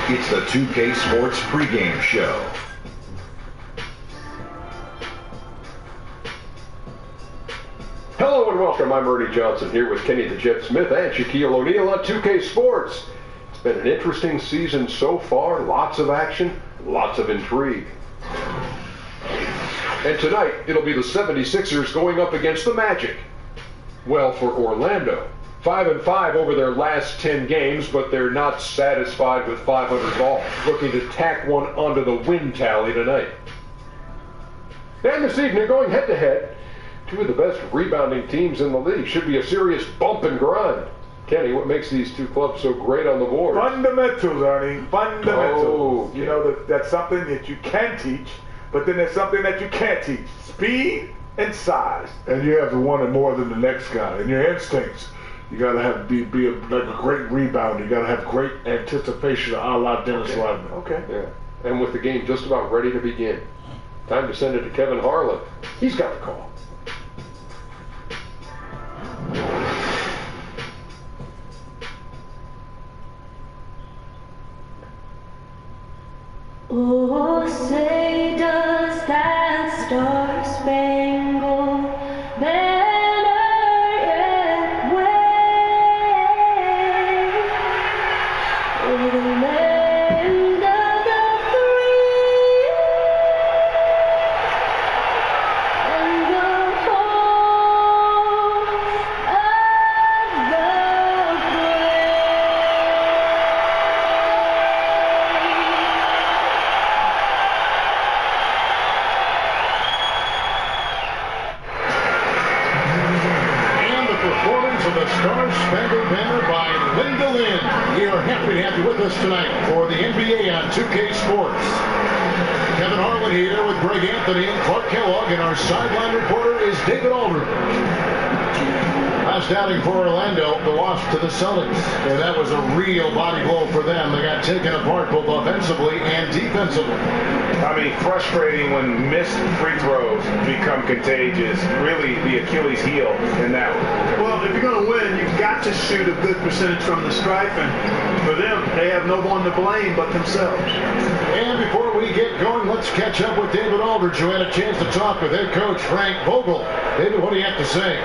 It's the 2K Sports pregame show. Hello and welcome. I'm Ernie Johnson here with Kenny the Jet Smith and Shaquille O'Neal on 2K Sports. It's been an interesting season so far. Lots of action, lots of intrigue. And tonight, it'll be the 76ers going up against the Magic. Well, for Orlando, 5-5 over their last 10 games, but they're not satisfied with 500 ball, looking to tack one onto the win tally tonight. And this evening, going head-to-head, two of the best rebounding teams in the league. Should be a serious bump and grind. Kenny, what makes these two clubs so great on the board? Fundamentals, Ernie. Fundamentals. Oh, okay. You know, that's something that you can teach, but then there's something that you can't teach. Speed and size. And you have to want it more than the next guy. And your instincts. You got to have be like a great rebounder. You got to have great anticipation a la Dennis Rodman. Okay. Yeah. And with the game just about ready to begin, time to send it to Kevin Harlan. He's got the call. Oh, say does that star-spangled banner yet wave over the land of the free and the home of the brave. Performance of the Star-Spangled Banner by Linda Lynn. We are happy to have you with us tonight for the NBA on 2K Sports. Kevin Harlan here with Greg Anthony and Clark Kellogg, and our sideline reporter is David Aldridge. Last outing for Orlando, the loss to the Celtics, and that was a real body blow for them. They got taken apart both offensively and defensively. I mean, frustrating when missed free throws become contagious. Really, the Achilles heel in that one. Well, if you're going to win, you've got to shoot a good percentage from the stripe, and for them, they have no one to blame but themselves. And before we get going, let's catch up with David Aldridge, who had a chance to talk with head coach Frank Vogel. David, what do you have to say?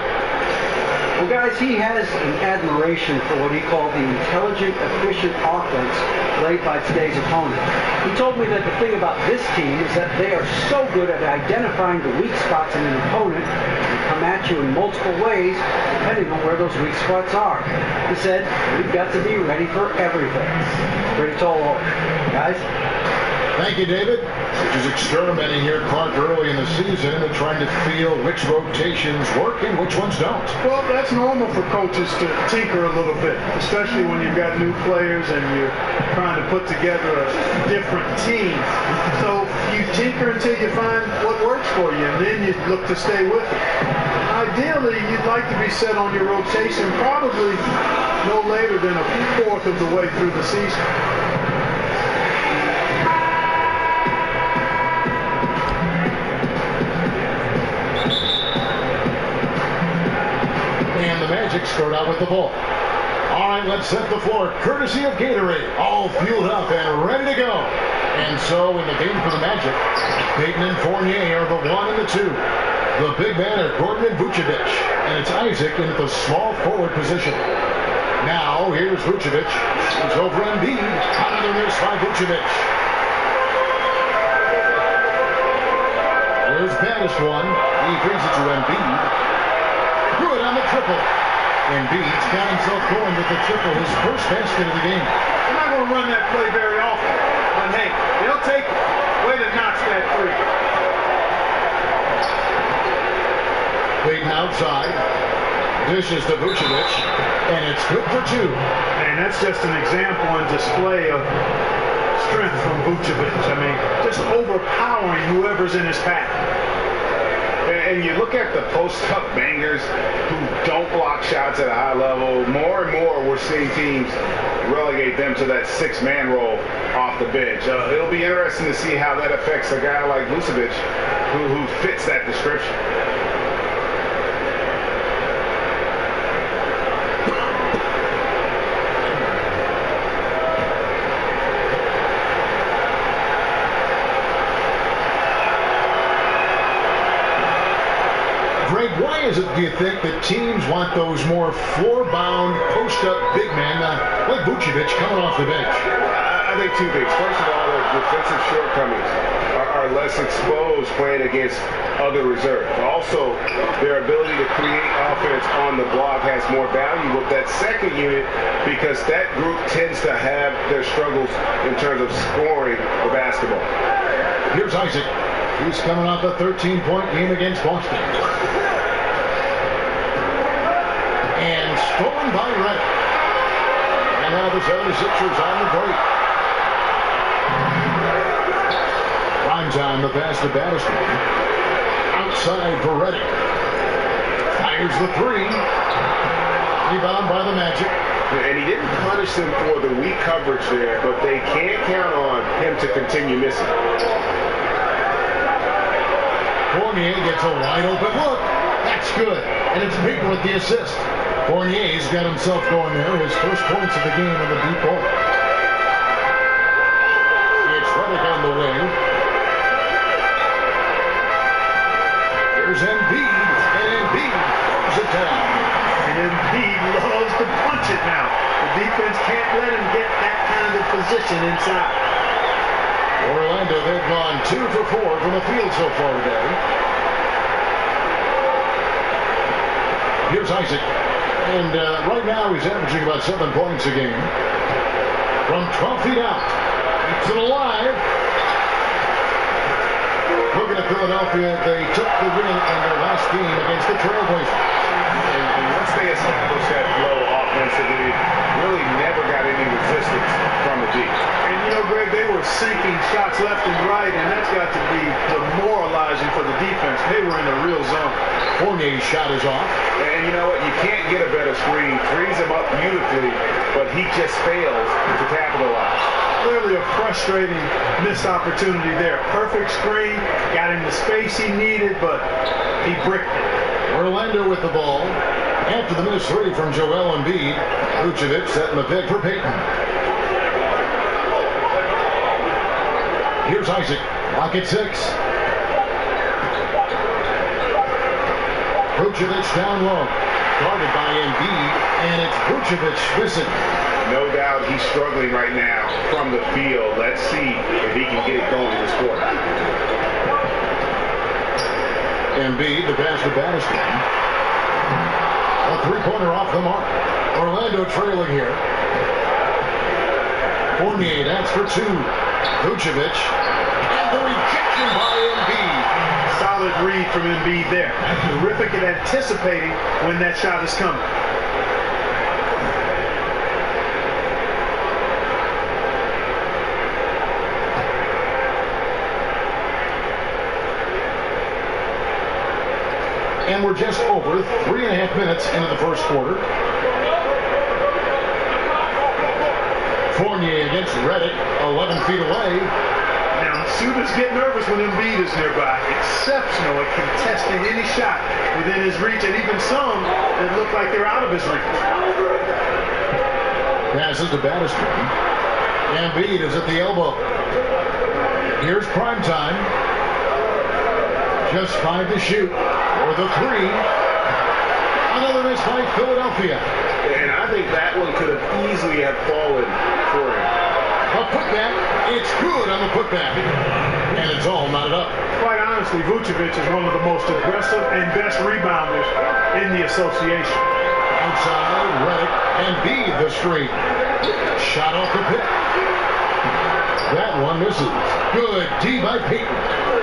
Well, guys, he has an admiration for what he called the intelligent, efficient offense played by today's opponent. He told me that the thing about this team is that they are so good at identifying the weak spots in an opponent and come at you in multiple ways depending on where those weak spots are. He said, we've got to be ready for everything. Pretty tall order. Guys? Thank you, David. Which is experimenting here, Clark, early in the season and trying to feel which rotations work and which ones don't. Well, that's normal for coaches to tinker a little bit, especially when you've got new players and you're trying to put together a different team. So you tinker until you find what works for you, and then you look to stay with it. Ideally, you'd like to be set on your rotation probably no later than a fourth of the way through the season. And the Magic start out with the ball. All right, let's set the floor. Courtesy of Gatorade. All fueled up and ready to go. And so in the game for the Magic, Peyton and Fournier are the 1 and the 2. The big man are Gordon and Vucevic. And it's Isaac in the small forward position. Now, here's Vucevic. He's over Embiid. Another miss by Vucevic. Here's baddest one. He brings it to Embiid. Good on the triple. Embiid's got himself going with the triple, his first basket of the game. They're not going to run that play very often, but hey, they'll take it. Way to notch that three. Peyton outside. Dishes to Vucevic, and it's good for 2. And that's just an example and display of strength from Vucevic. I mean, just overpowering whoever's in his path. And you look at the post-up bangers who don't block shots at a high level. More and more, we're seeing teams relegate them to that 6-man role off the bench. It'll be interesting to see how that affects a guy like Vucevic, who fits that description. it, do you think, that teams want those more floor-bound, post-up big men like Vucevic coming off the bench? I think two things. First of all, their defensive shortcomings are less exposed playing against other reserves. Also, their ability to create offense on the block has more value with that second unit because that group tends to have their struggles in terms of scoring the basketball. Here's Isaac. He's coming off a 13-point game against Boston. And stolen by Reddick. And now the 76ers on the break. Prime time, the pass to Battister. Outside for Reddick. Fires the three. Rebound by the Magic. And he didn't punish them for the weak coverage there, but they can't count on him to continue missing. Fournier gets a wide open look. That's good. And it's Peyton with the assist. Fournier's got himself going there. His first points of the game in the deep ball. It's Reddick on the wing. Here's Embiid. And Embiid throws it down. And Embiid loves to punch it now. The defense can't let him get that kind of position inside. Orlando, they've gone 2 for 4 from the field so far today. Here's Isaac. And right now he's averaging about 7 points a game. From 12 feet out. Keeps it alive. Looking at Philadelphia, they took the win in their last game against the Trailblazers. And once they established that flow offensively, really never got any resistance from the deep. And you know, Greg, they were sinking shots left and right, and that's got to be demoralizing for the defense. They were in a real zone. Fournier's shot is off. And you know what? You can't get a better screen. Frees him up beautifully, but he just fails to capitalize. Clearly a frustrating missed opportunity there. Perfect screen, got him the space he needed, but he bricked it. Orlando with the ball. After the missed three from Joel Embiid, Vucevic setting the pick for Peyton. Here's Isaac. Lock at 6. Vucevic down low. Guarded by Embiid, and it's Vucevic missing. No doubt he's struggling right now from the field. Let's see if he can get it going this quarter. Embiid, the pass to Battister. A three-pointer off the mark. Orlando trailing here. Fournier, that's for 2. Vucevic. And the rejection by Embiid. Solid read from Embiid there. Terrific at anticipating when that shot is coming. And we're just over 3.5 minutes into the first quarter. Fournier against Reddick, 11 feet away. Now, shooters get nervous when Embiid is nearby. Exceptional at contesting any shot within his reach, and even some that look like they're out of his reach. Passes to Battister. Embiid is at the elbow. Here's prime time. Just 5 to shoot. For the 3. Another miss by Philadelphia. And I think that one could have easily have fallen for him. A putback. It's good on the putback. And it's all knotted up. Quite honestly, Vucevic is one of the most aggressive and best rebounders in the association. Outside, Reddick and Embiid the streak. Shot off the pick. That one misses. Good D by Peyton.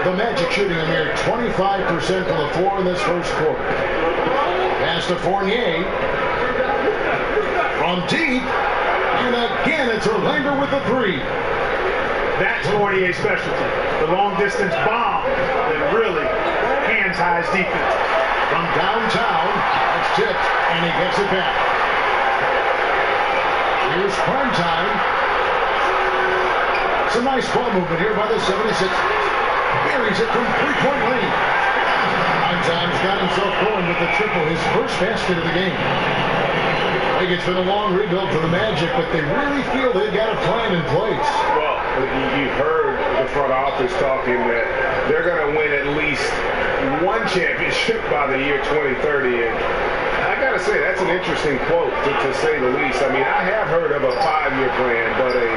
The Magic shooting a mere 25% from the floor in this first quarter. Pass to Fournier. From deep. And again, it's Orlando with the 3. That's Fournier's specialty. The long-distance bomb that really hand-ties defense. From downtown, it's tipped, and he gets it back. Here's prime time. Some nice ball movement here by the 76ers. Carries it from three-point lane. Prime time's got himself going with the triple, his first basket of the game. I think it's been a long rebuild for the Magic, but they really feel they've got a plan in place. Well, you've heard the front office talking that they're going to win at least one championship by the year 2030. And I got to say, that's an interesting quote, to say the least. I mean, I have heard of a 5-year plan, but a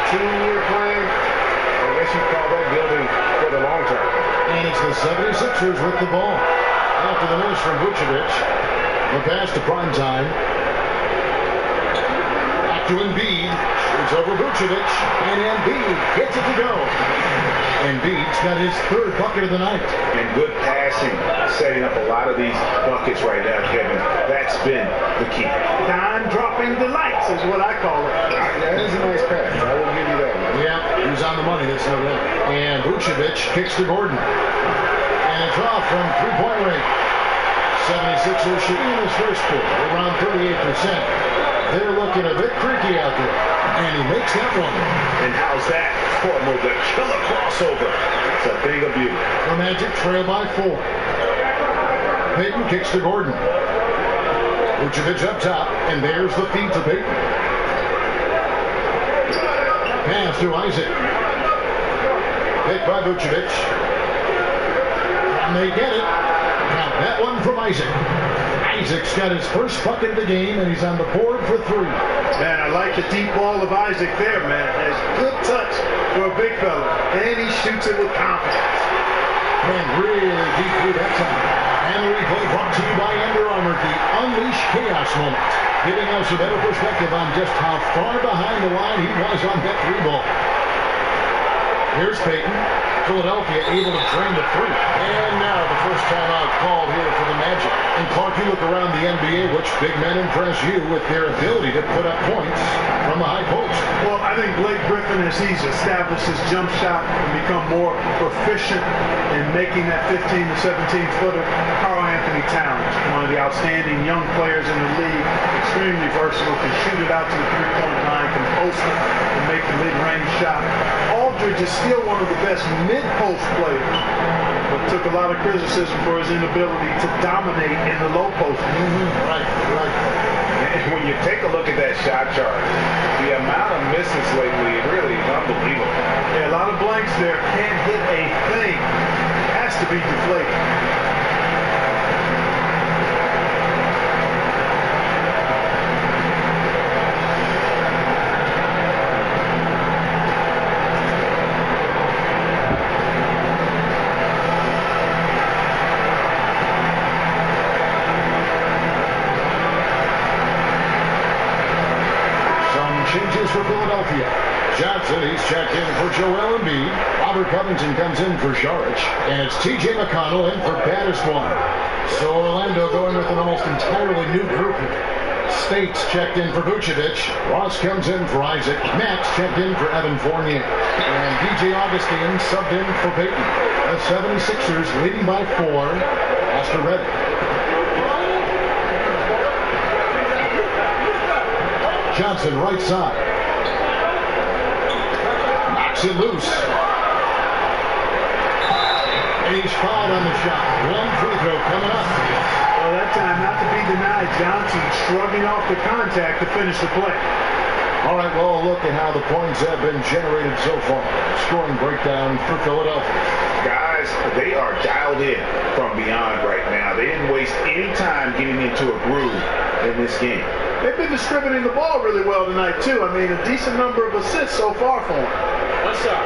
13-year plan, I guess you'd call that building for the long term. And it's the 76ers with the ball. After the miss from Vucevic, the pass to Primetime. Back to Embiid. Shoots over Vucevic, and Embiid gets it to go. Embiid's got his 3rd bucket of the night. And good passing, setting up a lot of these buckets right now, Kevin. That's been the key. Dime-dropping delights is what I call it. That is a nice pass. I will give you that. Yeah, he's on the money, that's no doubt. And Vucevic kicks to Gordon. And it's off from 3-point range. 76ers shooting in his first quarter, around 38%. They're looking a bit creaky out there. And he makes that one. And how's that form of the killer crossover? It's a thing of beauty. The Magic trail by 4. Payton kicks to Gordon. Vucevic up top, and there's the feed to Payton. Pass to Isaac. Picked by Vucevic. And they get it. Now that one from Isaac. Isaac's got his first bucket of the game, and he's on the board for 3. Man, I like the deep ball of Isaac there, man. Has good touch for a big fella. And he shoots it with confidence. And really deep through that time. And the replay brought to you by Under Armour, the Unleash Chaos moment, giving us a better perspective on just how far behind the line he was on that 3 ball. Here's Payton. Philadelphia able to drain the 3. And now the first timeout called here for the Magic. And Clark, you look around the NBA, which big men impress you with their ability to put up points from the high post? Well, I think Blake Griffin, as he's established his jump shot and become more proficient in making that 15 to 17 footer. Karl Anthony Towns, one of the outstanding young players in the league, extremely versatile, can shoot it out to the 3-point line, can post it, can make the mid-range shot. Aldridge is still one of the best mid-post players, but took a lot of criticism for his inability to dominate in the low post. Right. And when you take a look at that shot chart, the amount of misses lately really is unbelievable. Yeah, a lot of blanks there. Can't hit a thing. Has to be deflated. Changes for Philadelphia. Johnson, he's checked in for Joel Embiid. Robert Covington comes in for Saric. And it's T.J. McConnell in for Battiswan. So Orlando going with an almost entirely new group. States checked in for Vucevic. Ross comes in for Isaac. Max checked in for Evan Fournier. And DJ Augustine subbed in for Payton. The 76ers leading by 4. Oscar Reddick. Johnson, right side. Knocks it loose. And he's fouled on the shot. 1 free throw coming up. Well, that time not to be denied. Johnson shrugging off the contact to finish the play. All right, well, look at how the points have been generated so far. Scoring breakdown for Philadelphia. Guys, they are dialed in from beyond right now. They didn't waste any time getting into a groove in this game. They've been distributing the ball really well tonight, too. I mean, a decent number of assists so far for them. What's up?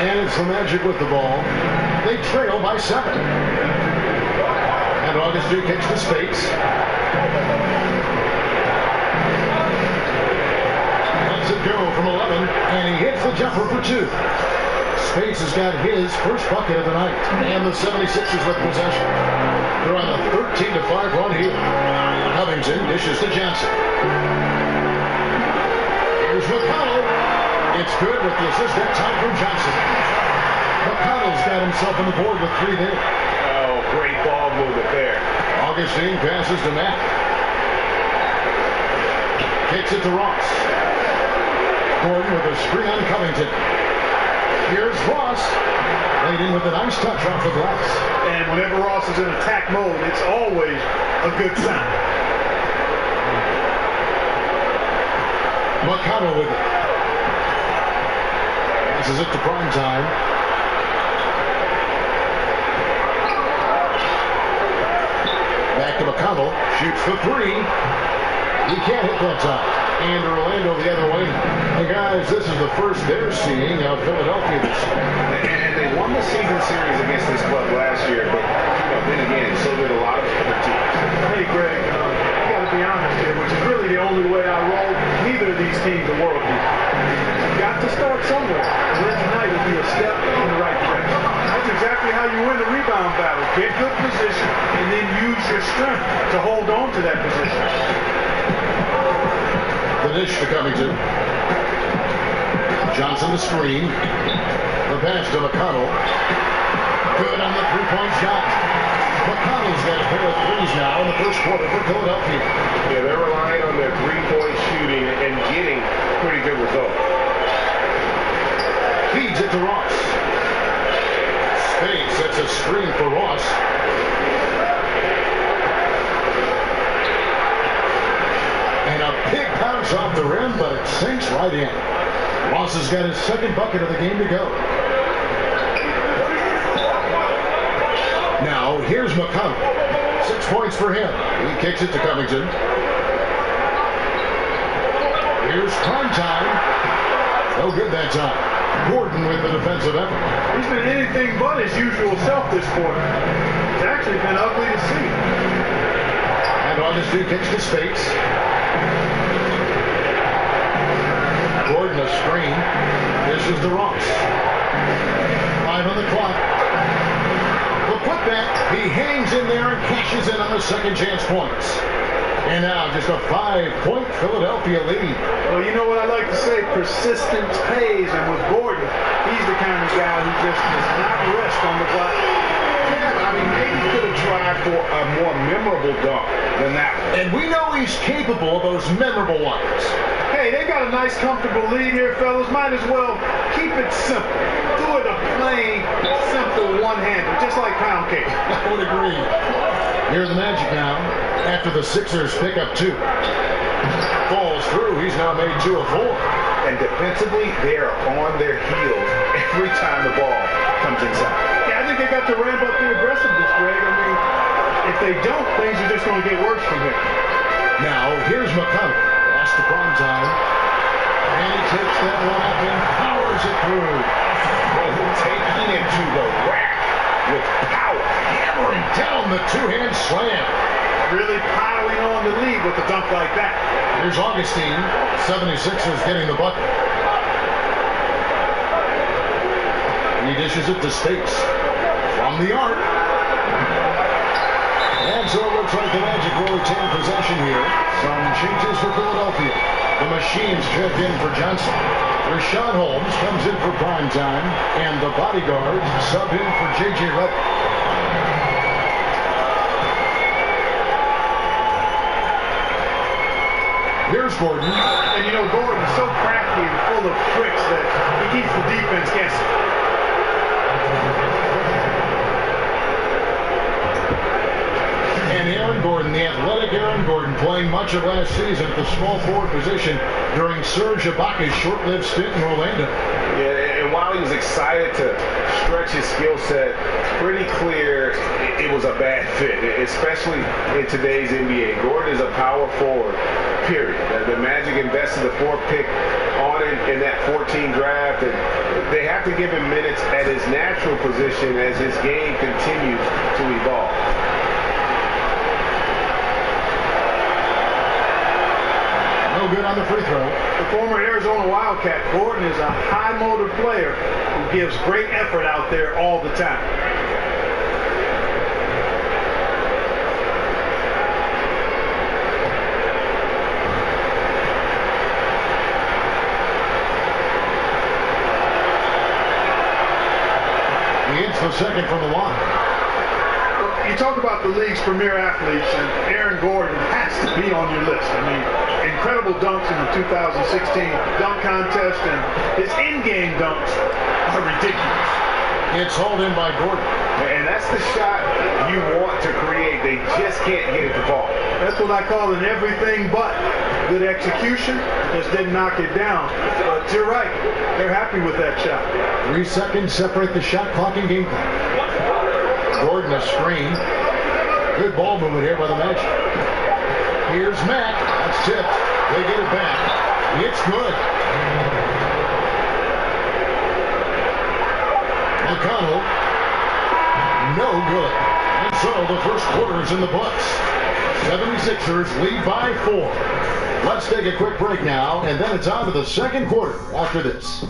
And it's the Magic with the ball. They trail by 7. And Augustine kicks to Spates. Lets it go from 11, and he hits the jumper for 2. Spates has got his first bucket of the night, and the 76ers with possession. They're on a 13-5 run here. Covington dishes to Johnson. Here's McConnell. It's good with the assist that time from Johnson. McConnell's got himself on the board with 3 there. Oh, great ball movement there. Augustine passes to Matt. Kicks it to Ross. Gordon with a screen on Covington. Here's Ross. Laid in with a nice touch off the glass. And whenever Ross is in attack mode, it's always a good sign. McConnell with it. Passes it to prime time. Back to McConnell. Shoots for three. He can't hit that time. And Orlando the other way. And guys, this is the first they're seeing of Philadelphia this year. And they won the season series against this club last year, but then again, so did a lot of other teams. Hey, Greg, I got to be honest here, which is really the only way I roll. Neither of these teams are world beaters. You've got to start somewhere. And then tonight will be a step in the right direction. That's exactly how you win the rebound battle. Get good position and then use your strength to hold on to that position. The dish to Covington. Johnson the screen. The pass to McConnell. Good on the three-point shot. McConnell's got a pair of threes now in the first quarter for Philadelphia. Yeah, they're relying on their three-point shooting and getting pretty good results. Feeds it to Ross. Spade sets a screen for Ross. And a big bounce off the rim, but it sinks right in. Ross has got his second bucket of the game to go. Now, here's McConnell. 6 points for him. He kicks it to Covington. Here's prime time. No good that time. Gordon with the defensive effort. He's been anything but his usual self this quarter. It's actually been ugly to see. And on his two kicks to Spates. Gordon a screen. This is the Ross. 5 on the clock. The putback. He hangs in there and cashes in on the second chance points. And now just a 5-point Philadelphia lead. Well, you know what I like to say? Persistence pays. And with Gordon, he's the kind of guy who just does not rest on the block. Yeah, I mean, maybe he could have tried for a more memorable dunk than that one. And we know he's capable of those memorable ones. Hey, they got a nice, comfortable lead here, fellas. Might as well keep it simple. Do it a plain, simple one-hander, just like pound cake. I would agree. Here's the Magic now, after the Sixers pick up 2. Falls through. He's now made 2 of 4. And defensively, they are on their heels every time the ball comes inside. Yeah, I think they got to ramp up the aggressiveness, Greg. I mean, if they don't, things are just going to get worse from here. Now, here's McConnell. Lost to prime time. And he takes that one up and powers it through. Taking it to the rack with power. Hammering down the two-hand slam. Really piling on the lead with a dunk like that. Here's Augustine. 76ers getting the bucket. He dishes it to Spates. From the arc. And so it looks like the Magic will retain possession here. Some changes for Philadelphia. The machines check in for Johnson. Rashawn Holmes comes in for prime time. And the bodyguards sub in for J.J. Redick. Here's Gordon. And you know, Gordon is so crafty and full of tricks that he keeps the defense guessing. And Aaron Gordon, the athletic Aaron Gordon, playing much of last season at the small forward position during Serge Ibaka's short-lived stint in Orlando. Yeah, and while he was excited to stretch his skill set, pretty clear it was a bad fit, especially in today's NBA. Gordon is a power forward, period. The Magic invested the 4th pick on him in that 14 draft, and they have to give him minutes at his natural position as his game continues to evolve. No good on the free throw. The former Arizona Wildcat, Gordon is a high-motor player who gives great effort out there all the time. He hits the second from the line. You talk about the league's premier athletes, and Aaron Gordon has to be on your list. I mean, incredible dunks in the 2016 dunk contest, and his in-game dunks are are ridiculous. It's hauled in by Gordon. And that's the shot you want to create. They just can't get it to fall. That's what I call an everything but. Good execution, just didn't knock it down. But you're right, they're happy with that shot. 3 seconds separate the shot clock and game clock. Gordon a screen. Good ball movement here by the Magic. Here's Mack. That's tipped. They get it back. It's good. McConnell. No good. And so the first quarter is in the books. 76ers lead by 4. Let's take a quick break now, and then it's on to the second quarter after this.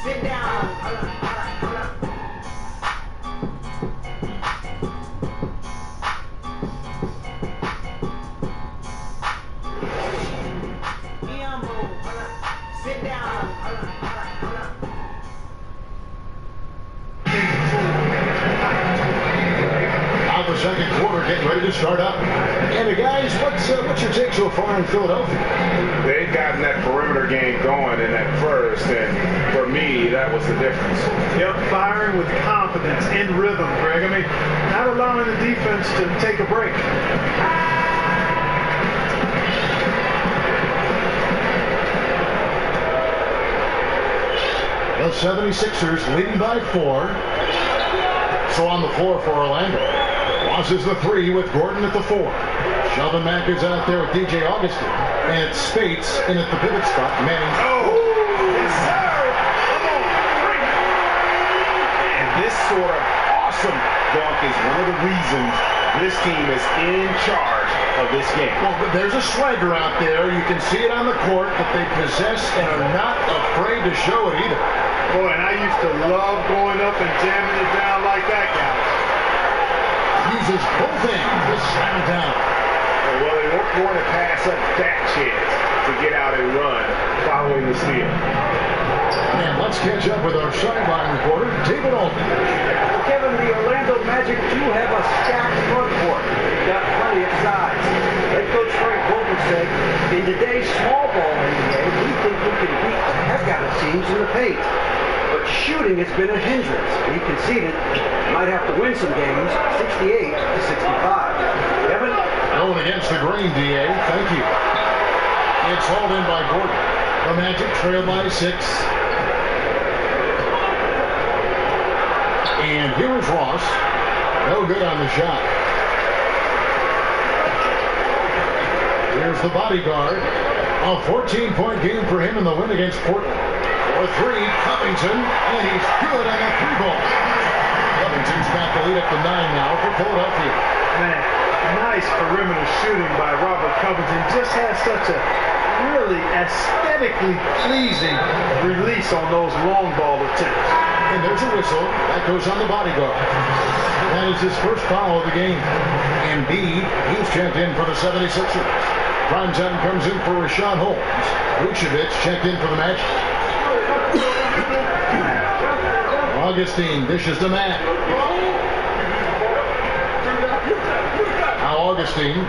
Sit down. Sit down. Now the second quarter getting ready to start up. And guys, what's your take so far in Philadelphia? They've gotten that perimeter game going in that first, and for me, that was the difference. Yep, firing with confidence, in rhythm, Greg. I mean, not allowing the defense to take a break. The 76ers leading by 4. So on the floor for Orlando. Losses the 3 with Gordon at the 4. Sheldon Mack is out there with DJ Augustin. And it's Spates in at the pivot spot. Manning. Oh, yes, sir. Come on. And this sort of awesome dunk is one of the reasons this team is in charge of this game. Well, there's a swagger out there. You can see it on the court that they possess and are not afraid to show it either. Boy, and I used to love going up and jamming it down like that, guys. Uses both ends to slam it down. Well, they weren't going to pass up that chance to get out and run following the steal. And let's catch up with our sideline reporter, David Altman. Kevin, the Orlando Magic do have a stacked front court. They've got plenty of size. Head coach Frank Vogel said, in today's small ball NBA, we think we can beat the heck out of teams in the paint. But shooting has been a hindrance. He conceded might have to win some games, 68 to 65. Kevin? Going against the grain, DA. Thank you. It's hauled in by Gordon. The Magic trail by 6. And here is Ross. No good on the shot. Here's the bodyguard. A 14-point game for him in the win against Portland. For 3, Covington, and he's good on the 3-ball. Covington's got the lead up to 9 now for Philadelphia. Man, nice perimeter shooting by Robert Covington. Just has such a really aesthetically pleasing release on those long ball attempts. And there's a whistle. That goes on the bodyguard. That is his first foul of the game. Embiid, he's checked in for the 76ers. Primetime comes in for Rashawn Holmes. Vucevic checked in for the Magic. Augustine dishes to Matt. Now Augustine,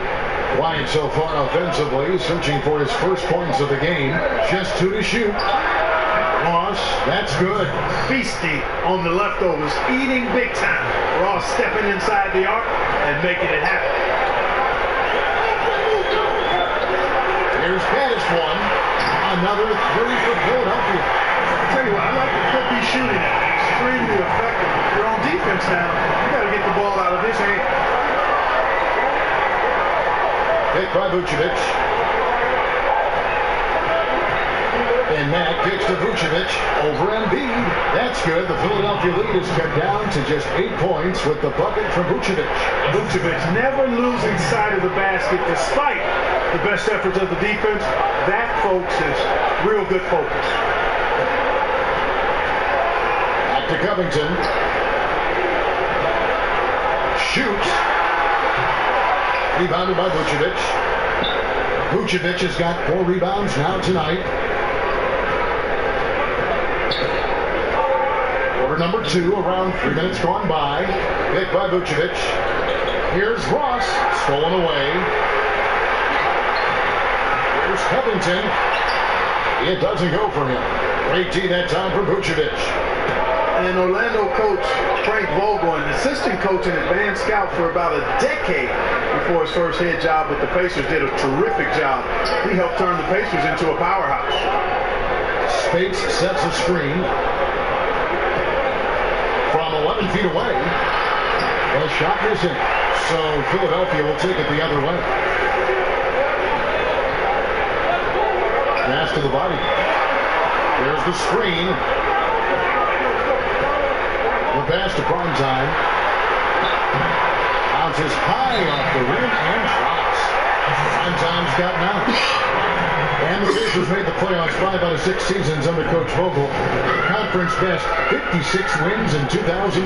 quiet so far offensively, searching for his first points of the game. Just 2 to shoot. Ross, that's good. Feasting on the leftovers, eating big time. Ross stepping inside the arc and making it happen. Here's Pattis one. Another 3 for Philadelphia. I tell you what, I like the clip he's shooting at. Extremely effective. If you're on defense now, you got to get the ball out of his hand. Hit by Vucevic. And Mack kicks to Vucevic over Embiid. That's good. The Philadelphia lead is cut down to just 8 points with the bucket from Vucevic. Vucevic never losing sight of the basket despite the best efforts of the defense. That, folks, is real good focus. Back to Covington. Shoots. Rebounded by Vucevic. Vucevic has got 4 rebounds now tonight. Quarter number 2, around 3 minutes gone by. Picked by Vucevic. Here's Ross, stolen away. Here's Covington. It doesn't go for him. Great D that time for Vucevic. And Orlando coach Frank Vogel, an assistant coach and advanced scout for about a decade before his first head job with the Pacers, did a terrific job. He helped turn the Pacers into a powerhouse. Spates sets a screen from 11 feet away. The shot missing. So Philadelphia will take it the other way. Pass to the body. There's the screen. The pass to Primetime. Bounces high off the rim and drops. Primetime's got now. And the Pacers made the playoffs 5 out of 6 seasons under Coach Vogel. Conference best 56 wins in 2014.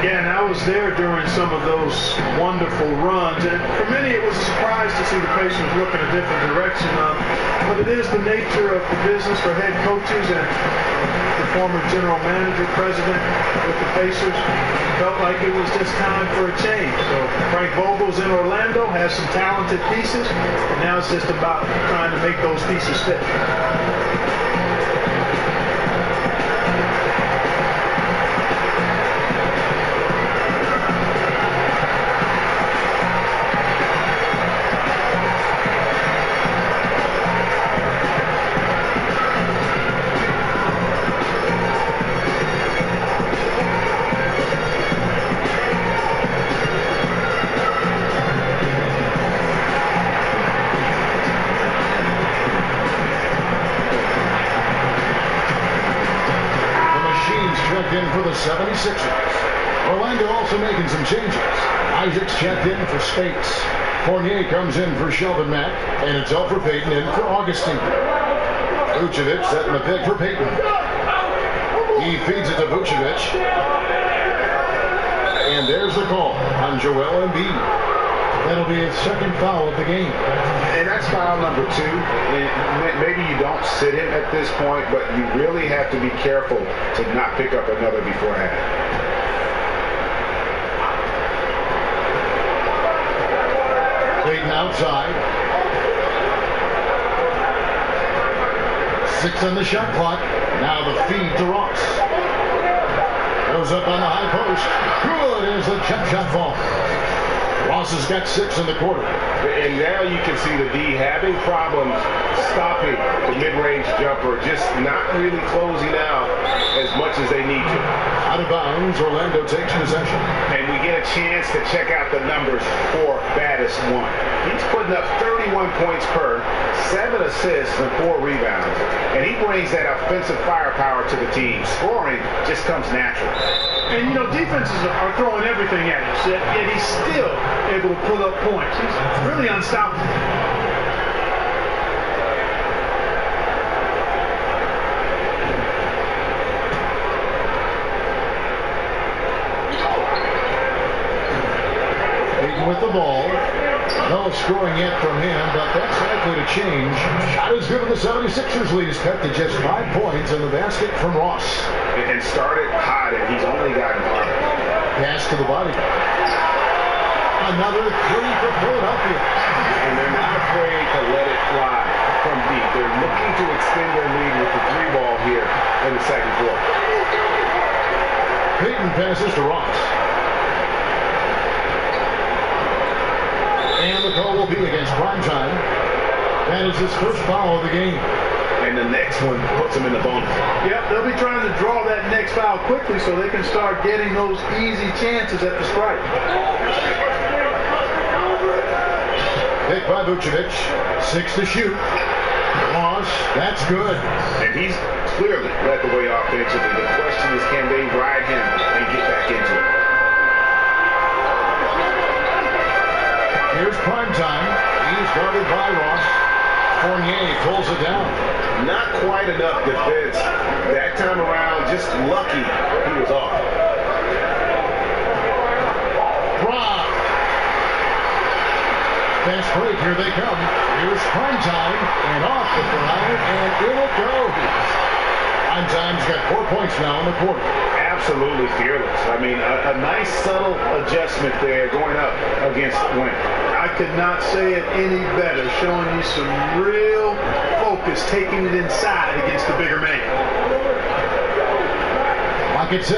Yeah, and I was there during some of those wonderful runs. And for many, it was a surprise to see the Pacers look in a different direction. But it is the nature of the business for head coaches, and the former general manager, president with the Pacers felt like it was just time for a change. So Frank Vogel's in Orlando, has some talented pieces, and now it's just about trying to make those pieces fit. In for the 76ers. Orlando also making some changes. Isaacs checked in for Spates. Fournier comes in for Shelvin Mack, and it's Elfrid Payton in for Augustine. Vucevic setting the pick for Payton. He feeds it to Vucevic. And there's the call on Joel Embiid. That'll be his second foul of the game. And that's foul number 2. And maybe you don't sit him at this point, but you really have to be careful to not pick up another beforehand. Payton outside. 6 on the shot clock. Now the feed to Ross. Goes up on the high post. Good as the jump shot ball. Ross has got 6 in the quarter. And now you can see the D having problems stopping the mid-range jumper, just not really closing out as much as they need to. Out of bounds, Orlando takes possession. And we get a chance to check out the numbers for Baddest One. He's putting up 31 points per, 7 assists, and 4 rebounds. And he brings that offensive firepower to the team. Scoring just comes natural. And, you know, defenses are throwing everything at him, yet he's still able to put up points. He's really unstoppable. Payton with the ball. No scoring yet from him, but that's likely to change. Shot is good, and the 76ers lead is cut to just 5 points in the basket from Ross. And started hot, and he's only gotten harder. Pass to the body. Another 3 for Philadelphia. And they're not afraid to let it fly from deep. They're looking to extend their lead with the 3 ball here in the second quarter. Payton passes to Ross. And the call will be against Primetime. That is his first foul of the game. And the next one puts him in the bonus. Yep, they'll be trying to draw that next foul quickly so they can start getting those easy chances at the strike. Pick by Vucevic. 6 to shoot. Ross, that's good. And he's clearly led the way offensively. The question is, can they ride him and get back into it? Here's Primetime. He's guarded by Ross. Fournier pulls it down. Not quite enough defense. That time around, just lucky he was off. Rock. Fast break, here they come. Here's Primetime, and off the drive, and in it goes. Primetime's got 4 points now in the quarter. Absolutely fearless. I mean, a nice subtle adjustment there going up against Wayne. I could not say it any better, showing you some real is taking it inside against the bigger man. Lock at 6.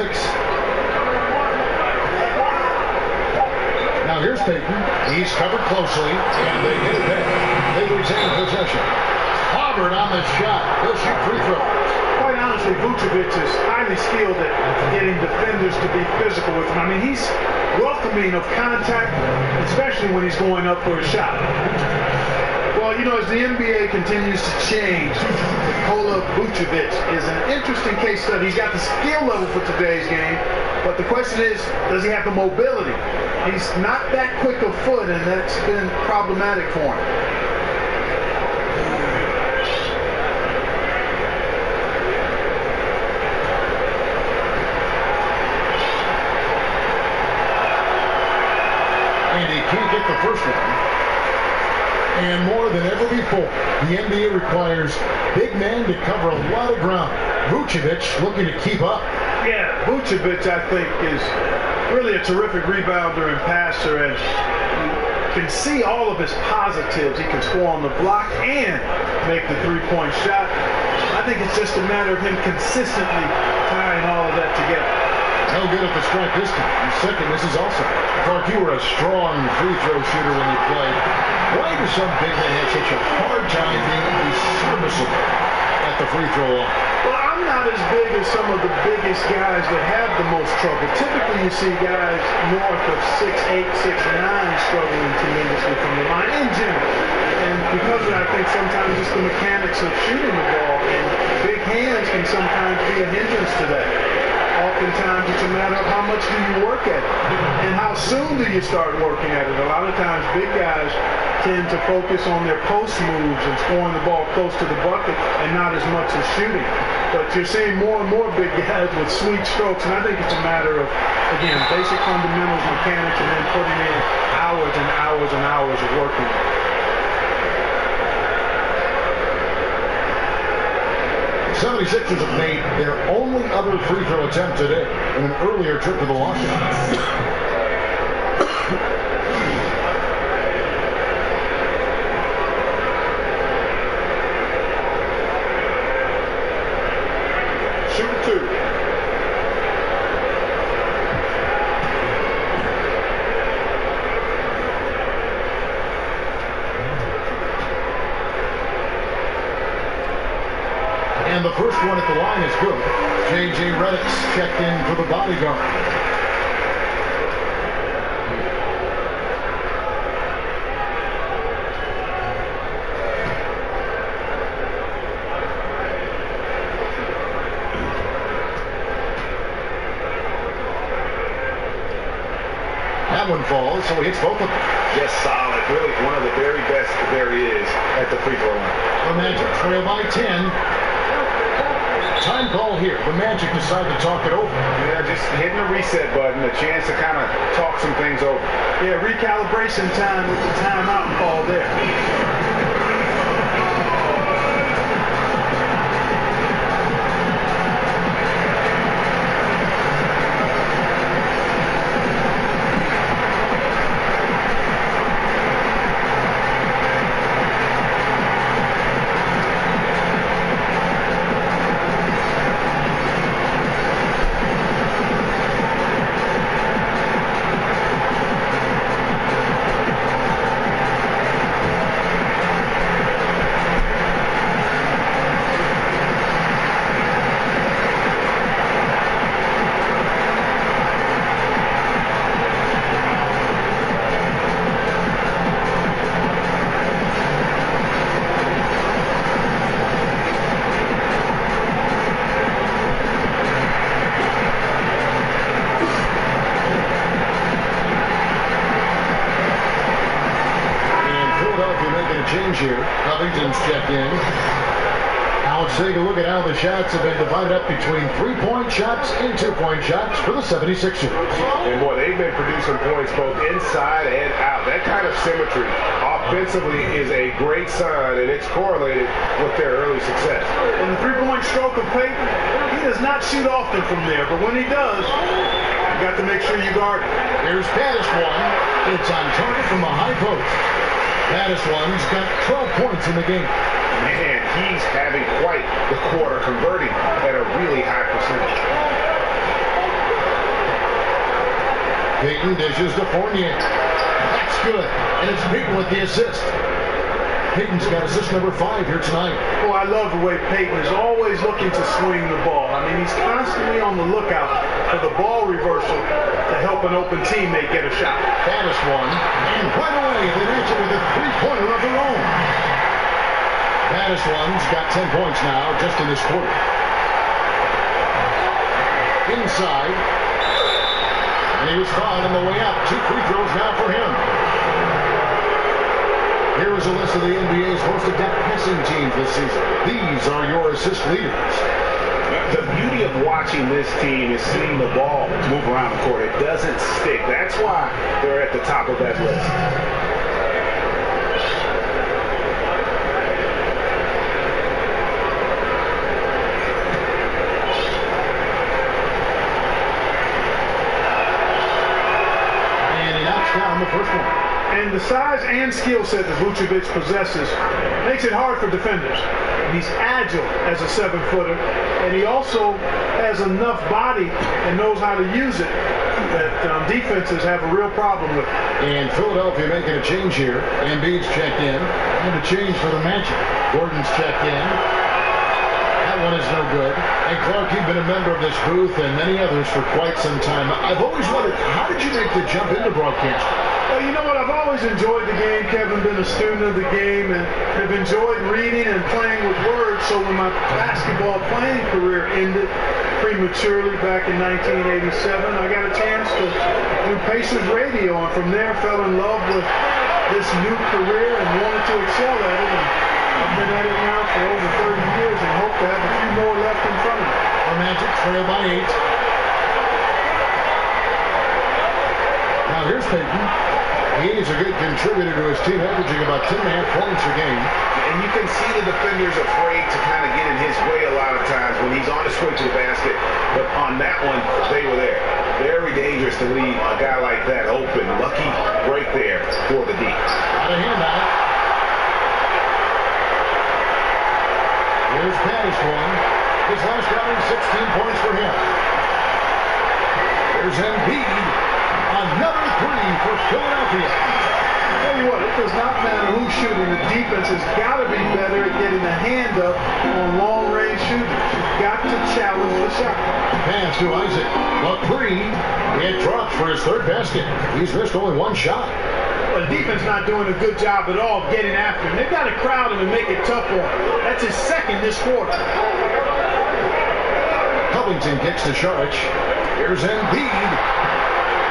Now here's Payton. He's covered closely, and they hit it back. They retain possession. Hubbard on the shot. He'll shoot free throw. Quite honestly, Vucevic is highly skilled at getting defenders to be physical with him. I mean, he's welcoming of contact, especially when he's going up for a shot. Well, you know, as the NBA continues to change, Nikola Vucevic is an interesting case study. He's got the skill level for today's game, but the question is, does he have the mobility? He's not that quick of foot, and that's been problematic for him. And he can't get the first one. And more than ever before, the NBA requires big men to cover a lot of ground. Vucevic looking to keep up. Yeah, Vucevic, I think, is really a terrific rebounder and passer, and you can see all of his positives. He can score on the block and make the three-point shot. I think it's just a matter of him consistently tying all of that together. No good at the strike this time. And second, this is also. Clark, you were a strong free throw shooter when you played. Why do some big men have such a hard time being serviceable at the free throw line? Well, I'm not as big as some of the biggest guys that have the most trouble. Typically, you see guys north of 6'8", 6'9", struggling tremendously from the line in general. And because of that, I think sometimes it's the mechanics of shooting the ball, and big hands can sometimes be a hindrance to that. Oftentimes, it's a matter of how much do you work at it, and how soon do you start working at it. A lot of times, big guys tend to focus on their post moves and scoring the ball close to the bucket and not as much as shooting. But you're seeing more and more big guys with sweet strokes, and I think it's a matter of, again, basic fundamentals, mechanics, and then putting in hours and hours and hours of working. 76ers have made their only other free throw attempt today in an earlier trip to the lockout. Shoot 2. And the first one at the line is good. J.J. Redick's checked in for the bodyguard. That one falls, so he hits both of them. Just solid. Really one of the very best there is at the free throw line. The Magic trail by 10. Time call here. The Magic decide to talk it over. Yeah, just hitting the reset button, a chance to kind of talk some things over. Yeah, recalibration time with the timeout call there. Change here. Covington's checked in. Now let's take a look at how the shots have been divided up between three-point shots and two-point shots for the 76ers. And boy, they've been producing points both inside and out. That kind of symmetry offensively is a great sign, and it's correlated with their early success. And the three-point stroke of Payton, he does not shoot often from there, but when he does, you got to make sure you guard it. Here's Pattis one. It's on target from the high post. Pattis one's got 12 points in the game. man, he's having quite the quarter, converting at a really high percentage. Payton dishes to Fournier. That's good. And it's Payton with the assist. Payton's got assist number 5 here tonight. Oh, I love the way Payton is always looking to swing the ball. I mean, he's constantly on the lookout for the ball reversal to help an open teammate get a shot. That is one. And right away, they match it with a three-pointer of their own. One's got 10 points now just in this quarter. Inside. And he was fouled on the way up. 2 free throws now for him. Here is a list of the NBA's most adept passing teams this season. These are your assist leaders. The beauty of watching this team is seeing the ball move around the court. It doesn't stick. That's why they're at the top of that list. Down the first one. And the size and skill set that Vucevic possesses makes it hard for defenders. He's agile as a 7-footer, and he also has enough body and knows how to use it that defenses have a real problem with. And Philadelphia making a change here. Embiid's checked in, and a change for the Magic. Gordon's checked in. That one is no good. And Clark, you've been a member of this booth and many others for quite some time. I've always wondered, how did you make the jump into broadcasting? Well, you know what? I've always enjoyed the game, Kevin, been a student of the game, and have enjoyed reading and playing with words. So when my basketball playing career ended prematurely back in 1987, I got a chance to do Pacers radio, and from there fell in love with this new career and wanted to excel at it. And I've been at it now for over 30 years and hope to have a few more left in front of me. The Magic trail by 8. Now here's Payton. He is a good contributor to his team, averaging about 10.5 points a game. And you can see the defenders afraid to kind of get in his way a lot of times when he's on his way to the basket. But on that one, they were there. Very dangerous to leave a guy like that open. Lucky break there for the D. Out of handout. Here's Patterson. His last outing, 16 points for him. There's Embiid. Another 3 for Philadelphia. Tell you what, it does not matter who's shooting. The defense has got to be better at getting a hand up on long-range shooters. You've got to challenge the shot. Pass to Isaac. Dupree. It drops for his 3rd basket. He's missed only 1 shot. Well, the defense not doing a good job at all getting after him. They've got to crowd him and make it tough for him. That's his 2nd this quarter. Covington kicks to Saric. Here's Embiid.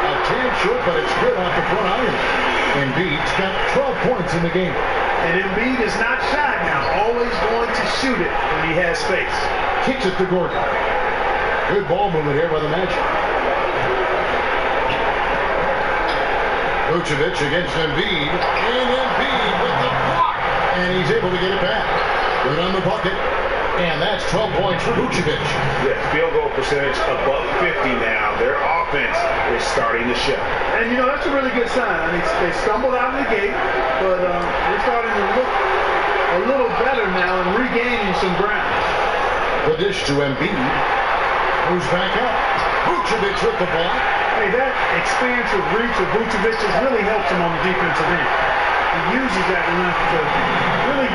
A tad short, but it's good off the front iron. Embiid's got 12 points in the game. And Embiid is not shy now. Always going to shoot it when he has space. Kicks it to Gordon. Good ball movement here by the Magic. Vucevic against Embiid. And Embiid with the block. And he's able to get it back. Good on the bucket. And that's 12 points for Vucevic. Yeah, field goal percentage above 50 now. Their offense is starting to show. And, you know, that's a really good sign. I mean, they stumbled out of the gate, but they're starting to look a little better now and regaining some ground. The dish to Embiid. Moves back up. Vucevic with the block. Hey, that expansive reach of Vucevic has really helped him on the defensive end. He uses that length to really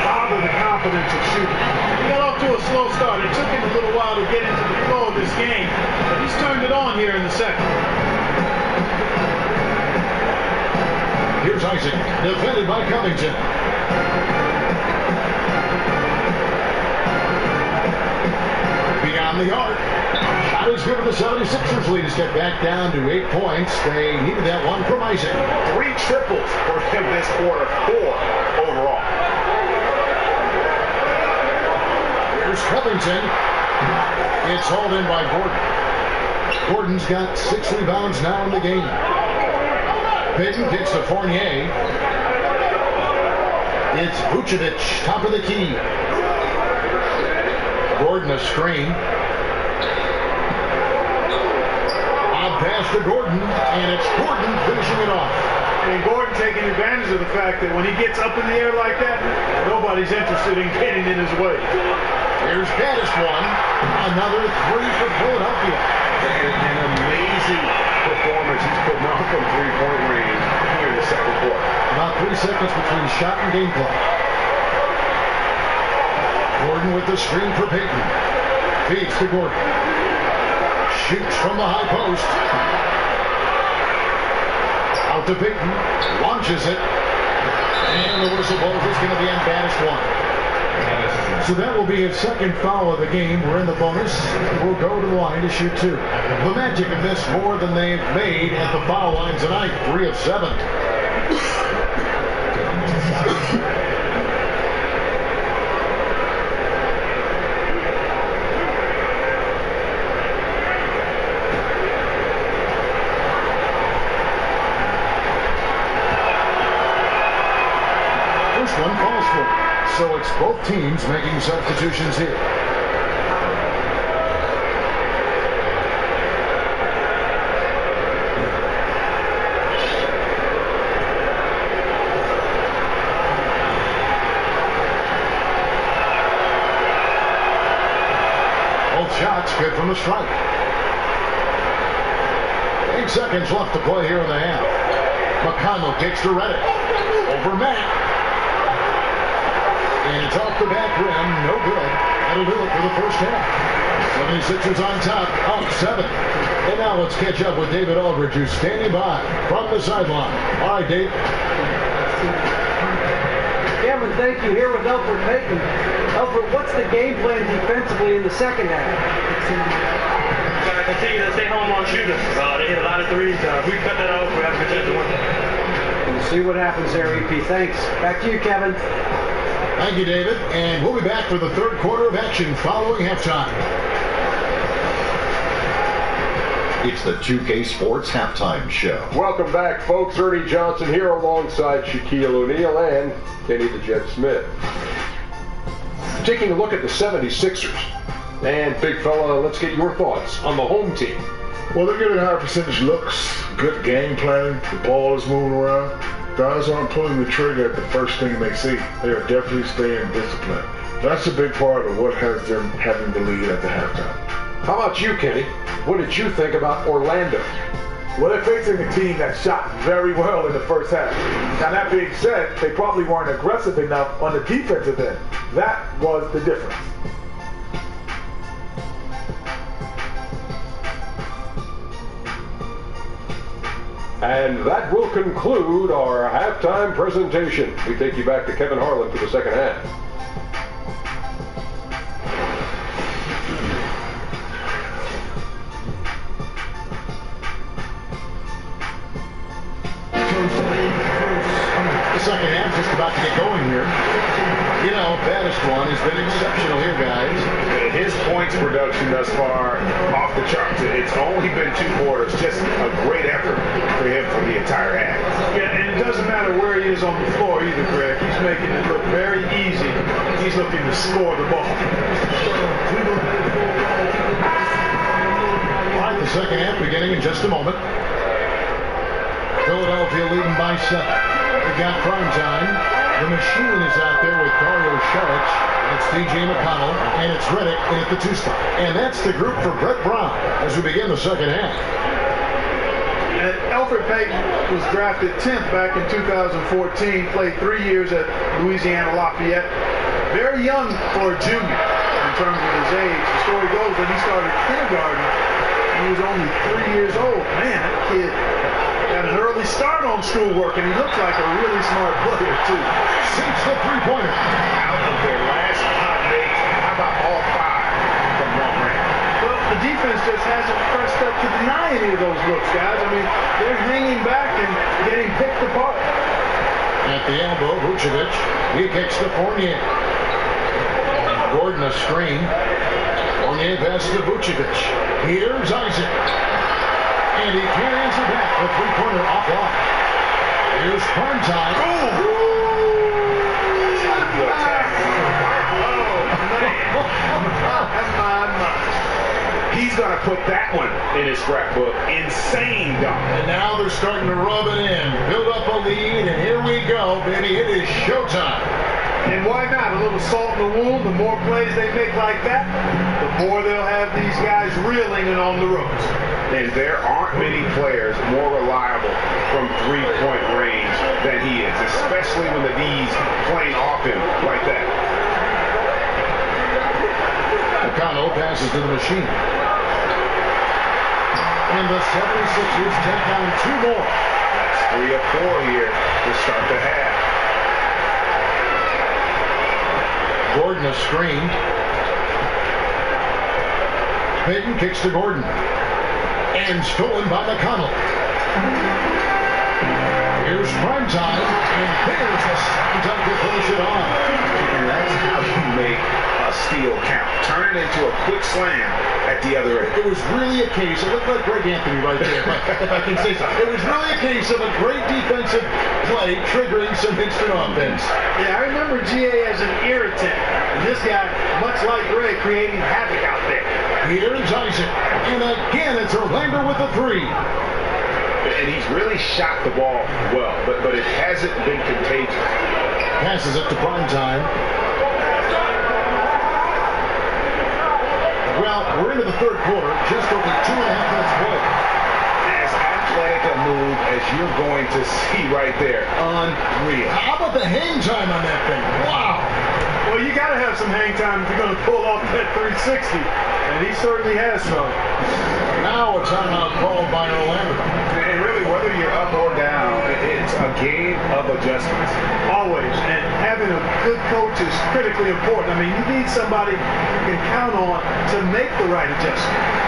bother the confidence of shooting. He got off to a slow start. It took him a little while to get into the flow of this game, but he's turned it on here in the 2nd. Here's Isaac, defended by Covington. Beyond the arc. Shot is good for the 76ers lead. It's get back down to 8 points. They needed that one from Isaac. 3 triples for him this quarter, 4 overall. Here's Covington. It's hauled in by Gordon. Gordon's got 6 rebounds now in the game. Payton kicks to Fournier. It's Vucevic, top of the key. Gordon a screen. Out pass to Gordon, and it's Gordon finishing it off. And Gordon taking advantage of the fact that when he gets up in the air like that, nobody's interested in getting in his way. Here's Gaddis one. Another three for Philadelphia. An amazing performance he's putting on from three-point range here in the second quarter. About 3 seconds between shot and game clock. Gordon with the screen for Payton. Feeds to Gordon. Shoots from the high post. Out to Payton. Launches it. And the whistle blows. It's going to be on Gaddis one. So that will be his second foul of the game. We're in the bonus. We'll go to the line to shoot two. The Magic have missed more than they've made at the foul line tonight. 3 of 7. First one falls for. So it's both teams making substitutions here. Both shots good from the strike. 8 seconds left to play here in the half. McConnell kicks to Reddick. Over Matt. And it's off the back rim. No good. That'll do it for the first half. 76ers on top. Up 7. And now let's catch up with David Aldridge, who's standing by from the sideline. All right, Dave. Kevin, thank you. Here with Elfrid Payton. Elfrid, what's the game plan defensively in the second half? Gotta continue to stay home on shooting. They hit a lot of threes. If we cut that off, we have a good chance to win. We'll see what happens there, EP. Thanks. Back to you, Kevin. Thank you, David. And we'll be back for the third quarter of action following halftime. It's the 2K Sports Halftime Show. Welcome back, folks. Ernie Johnson here alongside Shaquille O'Neal and Kenny the Jet Smith. Taking a look at the 76ers. And, big fella, let's get your thoughts on the home team. Well, they're getting high percentage looks, good game planning, the ball is moving around. Guys aren't pulling the trigger at the first thing they see. They are definitely staying disciplined. That's a big part of what has them having the lead at the halftime. How about you, Kenny? What did you think about Orlando? Well, they're facing a team that shot very well in the first half. Now, that being said, they probably weren't aggressive enough on the defensive end. That was the difference. And that will conclude our halftime presentation. We take you back to Kevin Harlan for the second half. The second half just about to get going here. You know, Baddest one has been exceptional here, guys. His points production thus far off the charts. It's only been 2 quarters. Just a great effort for him for the entire half. Yeah, and it doesn't matter where he is on the floor either, Greg. He's making it look very easy. He's looking to score the ball. All right, the second half beginning in just a moment. Philadelphia leading by 7. We've got prime time. The machine is out there with Dario Saric. It's DJ McConnell, and it's Reddick in at the 2 spot. And that's the group for Brett Brown as we begin the second half. And Elfrid Payton was drafted 10th back in 2014, played 3 years at Louisiana Lafayette. Very young for a junior in terms of his age. The story goes when he started kindergarten, he was only 3 years old. Man, that kid got an early start on schoolwork, and he looks like a really smart player, too. Since the three-pointer. Out of their last hot dates, how about all 5 from long range? Well, the defense just hasn't pressed up to deny any of those looks, guys. I mean, they're hanging back and getting picked apart. At the elbow, Vucevic. He kicks to Fournier. Gordon a screen. Fournier passes to Vucevic. Here's Isaac. And he carries it back. The three-pointer offline. Here's prime time. He's He's going to put that one in his scrapbook. Insane dunk. And now they're starting to rub it in. Build up a lead, and here we go, baby. It is showtime. And why not? A little salt in the wound. The more plays they make like that, the more they'll have these guys reeling and on the ropes. And there aren't many players more reliable from three-point range than he is, especially when the D's playing off him like that. McConnell passes to the machine. And the 76ers take down 2 more. That's 3 of 4 here to start the half. Gordon is screened. Payton kicks to Gordon. And stolen by McConnell. Here's prime time, and there's the second time to finish it off. And that's how you make a steal count. Turn it into a quick slam at the other end. It was really a case, it looked like Greg Anthony right there, if I can say so. It was really a case of a great defensive play triggering some instant offense. Yeah, I remember GA as an irritant. And this guy, much like Greg, creating havoc out there. Here is Isaac. And again, it's Orlando with a 3. And he's really shot the ball well, but it hasn't been contagious. Passes it to prime time. Well, we're into the third quarter, just over 2.5 minutes played. As athletic a move as you're going to see right there. Unreal. How about the hang time on that thing? Wow. Well, you got to have some hang time if you're going to pull off that 360. And he certainly has some. Now a timeout called by Orlando. And really, whether you're up or down, it's a game of adjustments. Always. And having a good coach is critically important. I mean, you need somebody you can count on to make the right adjustment.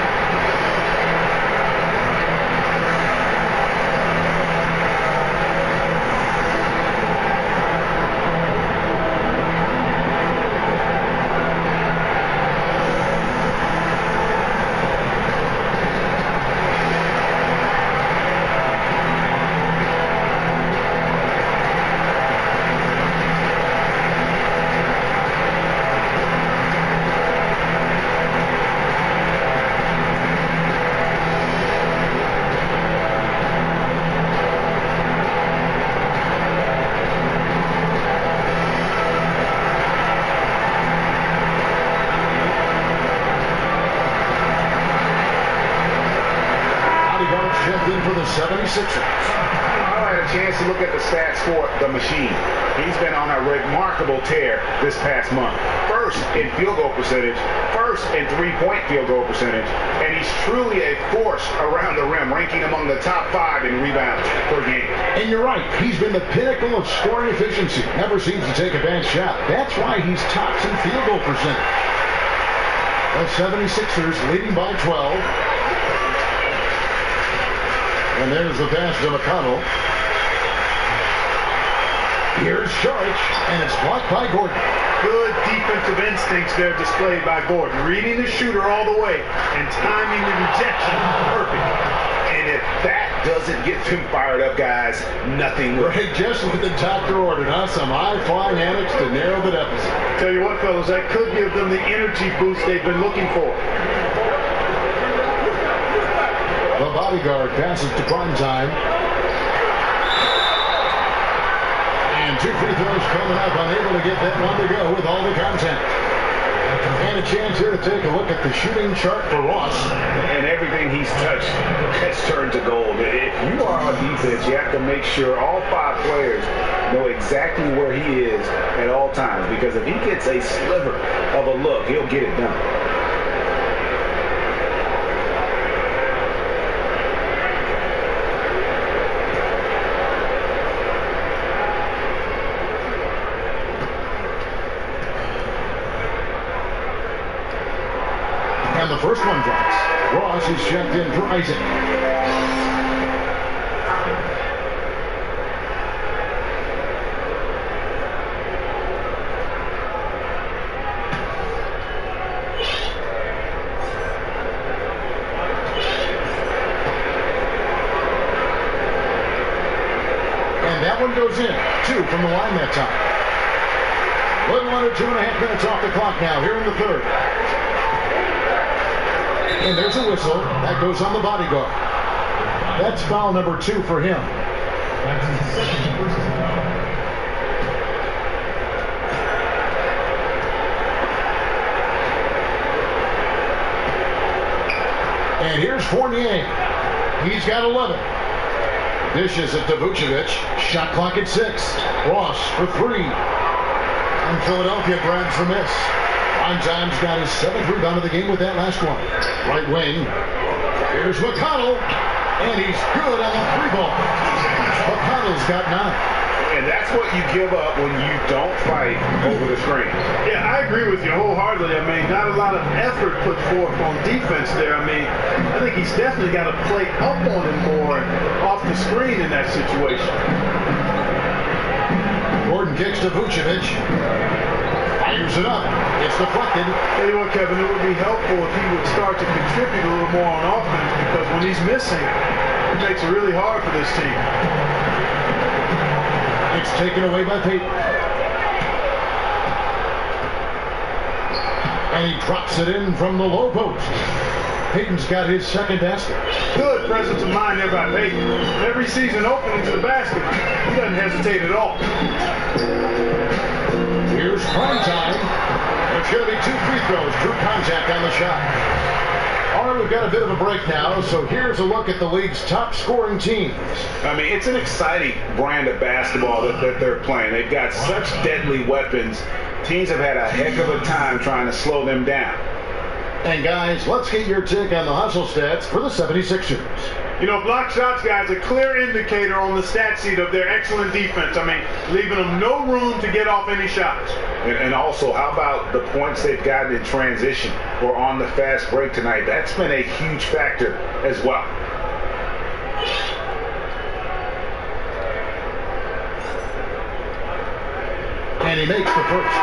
Checked in for the 76ers. I had a chance to look at the stats for the machine. He's been on a remarkable tear this past month. First in field goal percentage, first in three-point field goal percentage, and he's truly a force around the rim, ranking among the top 5 in rebounds per game. And you're right, he's been the pinnacle of scoring efficiency. Never seems to take a bad shot. That's why he's tops in field goal percentage. The 76ers leading by 12. And there's the pass to McConnell. Here's Sharich, and it's blocked by Gordon. Good defensive instincts there displayed by Gordon. Reading the shooter all the way and timing the rejection perfect. And if that doesn't get them fired up, guys, nothing will. Right, just what the doctor ordered, huh? Some high-flying antics to narrow the deficit. Tell you what, fellas, that could give them the energy boost they've been looking for. The bodyguard passes to prime time. And 2 free throws coming up, unable to get that one to go with all the contact. And a chance here to take a look at the shooting chart for Ross. And everything he's touched has turned to gold. If you are on defense, you have to make sure all 5 players know exactly where he is at all times. Because if he gets a sliver of a look, he'll get it done. And the first one drops. Ross is checked in for Isaac. And that one goes in. 2 from the line that time. A little under 2.5 minutes off the clock now here in the third. And there's a whistle. That goes on the bodyguard. That's foul number 2 for him. And here's Fournier. He's got 11. Dishes it to Vucevic. Shot clock at 6. Ross for 3. And Philadelphia grabs the miss. Time's got his 7th rebound of the game with that last one. Right wing. Here's McConnell. And he's good on the 3-ball. McConnell's got 9. And that's what you give up when you don't fight over the screen. Yeah, I agree with you wholeheartedly. I mean, not a lot of effort put forth on defense there. I mean, I think he's definitely got to play up on him more off the screen in that situation. Gordon kicks to Vucevic. Fires it up. It's deflected. Tell you what, Kevin, it would be helpful if he would start to contribute a little more on offense, because when he's missing, it makes it really hard for this team. It's taken away by Payton. And he drops it in from the low post. Payton's got his 2nd basket. Good presence of mind there by Payton. Every season opening to the basket, he doesn't hesitate at all. Here's prime time. It's going to be 2 free throws. True contact on the shot. All right, we've got a bit of a break now, so here's a look at the league's top scoring teams. I mean, it's an exciting brand of basketball that they're playing. They've got such deadly weapons. Teams have had a heck of a time trying to slow them down. And guys, let's get your take on the hustle stats for the 76ers. You know, block shots, guys, a clear indicator on the stat sheet of their excellent defense. I mean, leaving them no room to get off any shots. And also, how about the points they've gotten in transition or on the fast break tonight? That's been a huge factor as well. And he makes the first.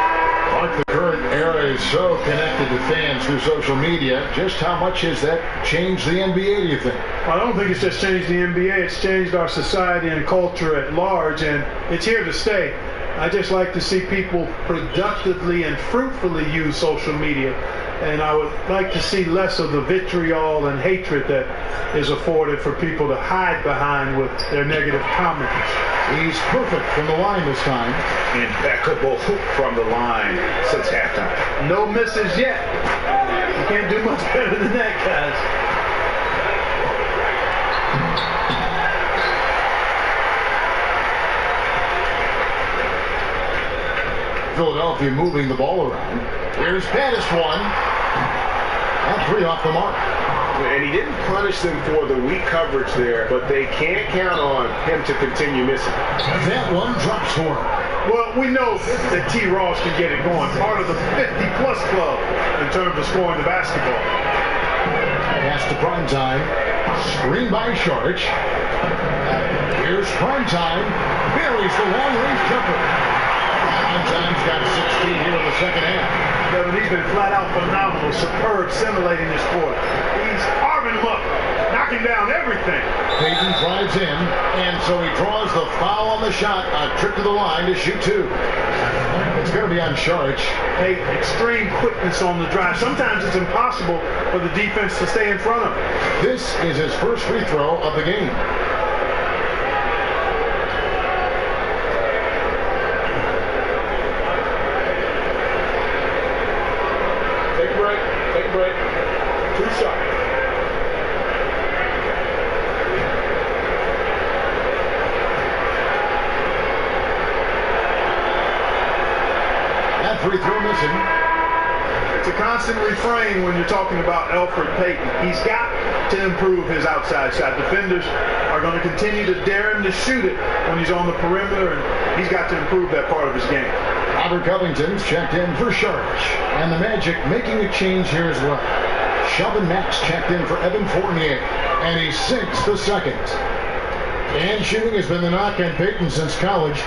Mark, the current era is so connected to fans through social media. Just how much has that changed the NBA, do you think? Well, I don't think it's just changed the NBA. It's changed our society and culture at large, and it's here to stay. I just like to see people productively and fruitfully use social media. And I would like to see less of the vitriol and hatred that is afforded for people to hide behind with their negative comments. He's perfect from the line this time. Impeccable from the line since halftime. No misses yet. You can't do much better than that, guys. Philadelphia moving the ball around. Here's Pattis one. And 3 off the mark. And he didn't punish them for the weak coverage there, but they can't count on him to continue missing. That one drops for him. Well, we know that T. Ross can get it going. Part of the 50-plus club in terms of scoring the basketball. Pass to Primetime. Screen by Sharch. Here's Primetime. Buries the long-range jumper. Primetime's got 16 here in the second half. Kevin, he's been flat out phenomenal, superb, simulating this quarter. He's carving them up, knocking down everything. Payton drives in, and so he draws the foul on the shot, a trip to the line to shoot 2. It's going to be on Sharch. Hey, extreme quickness on the drive. Sometimes it's impossible for the defense to stay in front of him. This is his first free throw of the game. Take a break. 2 shots. That free throw missing. It's a constant refrain when you're talking about Elfrid Payton. He's got to improve his outside shot. Defenders are going to continue to dare him to shoot it when he's on the perimeter, and he's got to improve that part of his game. Robert Covington's checked in for Sharch. And the Magic making a change here as well. Shelvin Max checked in for Evan Fournier. And he sinks the second. And shooting has been the knock on Payton since college.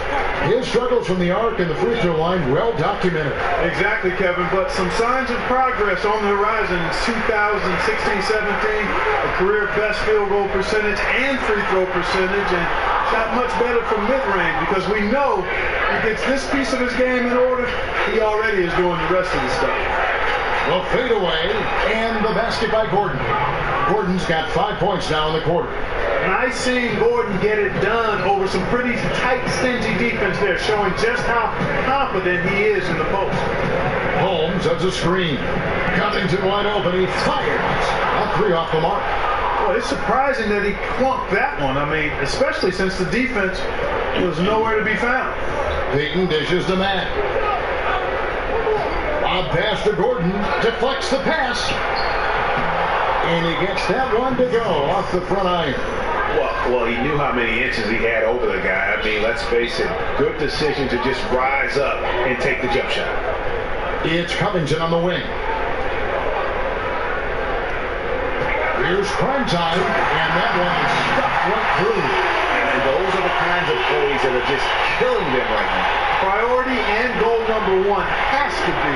His struggles from the arc and the free throw line well documented. Exactly, Kevin, but some signs of progress on the horizon. 2016-17, a career best field goal percentage and free throw percentage, and shot much better from mid-range, because we know he gets this piece of his game in order, he already is doing the rest of the stuff. The fadeaway and the basket by Gordon. Gordon's got 5 points now in the quarter. Nice seeing Gordon get it done over some pretty tight, stingy defense there, showing just how confident he is in the post. Holmes has a screen. Covington wide open. He fires. A 3 off the mark. Well, it's surprising that he clunked that one. I mean, especially since the defense was nowhere to be found. Peyton dishes to Matt. Lob pass to Gordon. Deflects the pass. And he gets that one to go off the front iron. Well, he knew how many inches he had over the guy. I mean, let's face it, good decision to just rise up and take the jump shot. It's Covington on the wing. Here's prime time, and that one is stuck right through. And those are the kinds of plays that are just killing them right now. Priority and goal number one has to be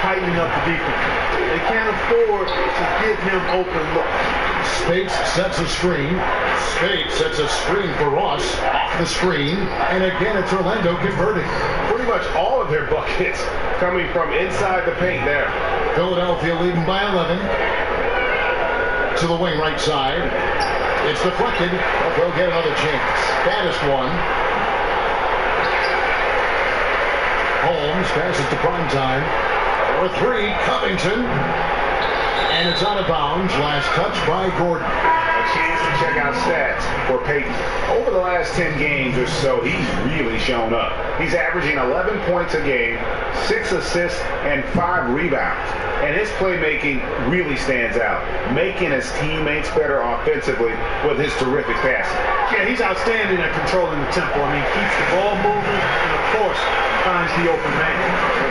tightening up the defense. They can't afford to give him open looks. Spates sets a screen. Spates sets a screen for Ross. Off the screen. And again, it's Orlando converting. Pretty much all of their buckets coming from inside the paint there. Philadelphia leading by 11. To the wing right side. It's deflected. But they'll get another chance. Baddest one. Holmes passes to primetime. For a 3, Covington. And it's out of bounds. Last touch by Gordon. A chance to check out stats for Peyton. Over the last 10 games or so, he's really shown up. He's averaging 11 points a game, 6 assists, and 5 rebounds. And his playmaking really stands out, making his teammates better offensively with his terrific passing. Yeah, he's outstanding at controlling the tempo. I mean, keeps the ball moving, and of course, finds the open man.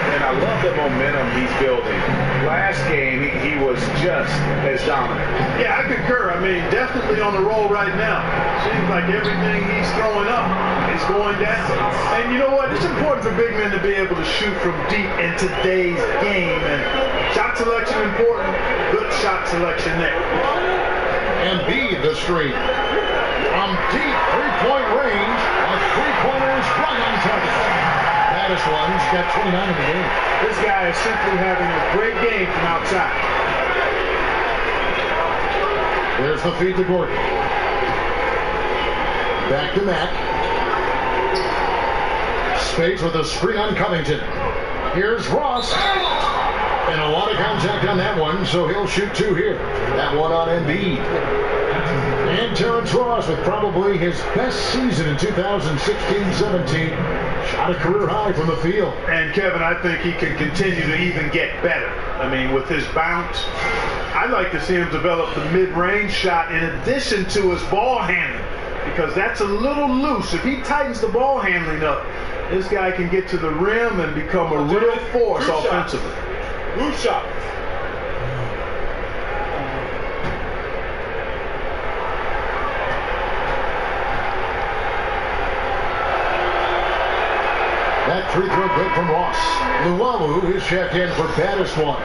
And I love the momentum he's building. Last game, he was just as dominant. Yeah, I concur. I mean, definitely on the roll right now. Seems like everything he's throwing up is going down. And you know what? It's important for big men to be able to shoot from deep in today's game. And shot selection important. Good shot selection there. Embiid the screen. From deep three-point range, a three-pointer is right on target. Baddest one's got 29 in the game. This guy is simply having a great game from outside. There's the feed to Gordon. Back to Mack. Spates with a screen on Covington. Here's Ross. And a lot of contact on that one, so he'll shoot 2 here. That one on Embiid. And Terrence Ross with probably his best season in 2016-17. Shot a career high from the field. And Kevin, I think he can continue to even get better. I mean, with his bounce, I'd like to see him develop the mid-range shot in addition to his ball handling, because that's a little loose. If he tightens the ball handling up, this guy can get to the rim and become a real force offensively. Blue shot. That free throw good from Ross. Luwawu is checked in for baddest one.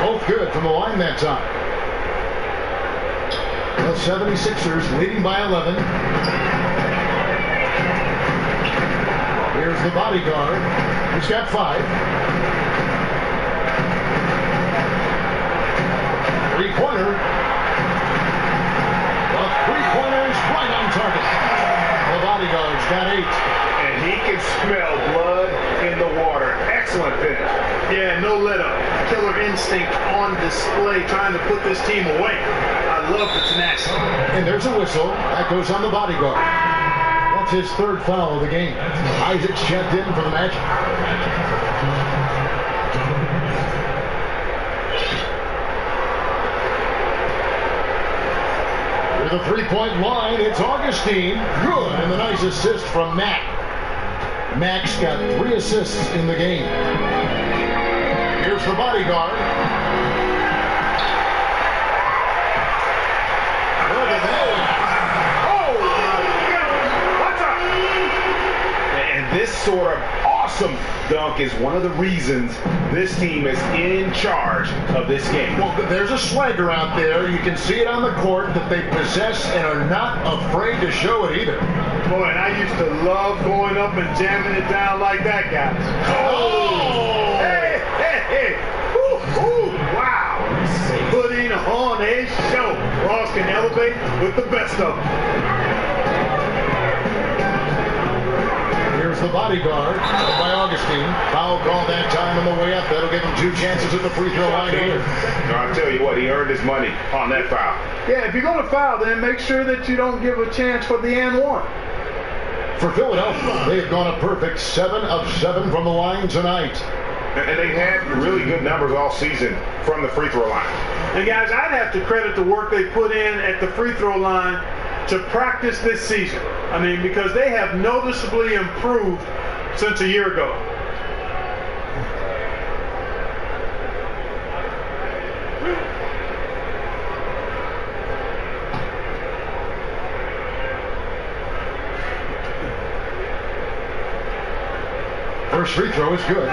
Both good from the line that time. The 76ers leading by 11. Here's the bodyguard. He's got 5. Three-pointer. The three-pointer is right on target. The bodyguard's got 8. And he can smell blood in the water. Excellent finish. Yeah, no let up. Killer instinct on display, trying to put this team away. I love the tenacity. And there's a whistle. That goes on the bodyguard. That's his 3rd foul of the game. Isaac's checked in for the Magic. Near the three-point line, it's Augustine. Good, and the nice assist from Mack. Mack's got 3 assists in the game. Here's the bodyguard. Look at that. This sort of awesome dunk is one of the reasons this team is in charge of this game. Well, there's a swagger out there. You can see it on the court that they possess and are not afraid to show it either. Boy, and I used to love going up and jamming it down like that, guys. Oh! Hey, hey, hey. Woo, woo, wow. Putting on a show. Ross can elevate with the best of them. Here's the bodyguard by Augustine. Foul call that time on the way up. That'll give him 2 chances at the free throw line here. No, I'll tell you what, he earned his money on that foul. Yeah, if you're going to foul, then make sure that you don't give a chance for the and one. For Philadelphia, they have gone a perfect 7 of 7 from the line tonight. And they've had really good numbers all season from the free throw line. And guys, I'd have to credit the work they put in at the free throw line to practice this season. I mean, because they have noticeably improved since a year ago. First free throw is good.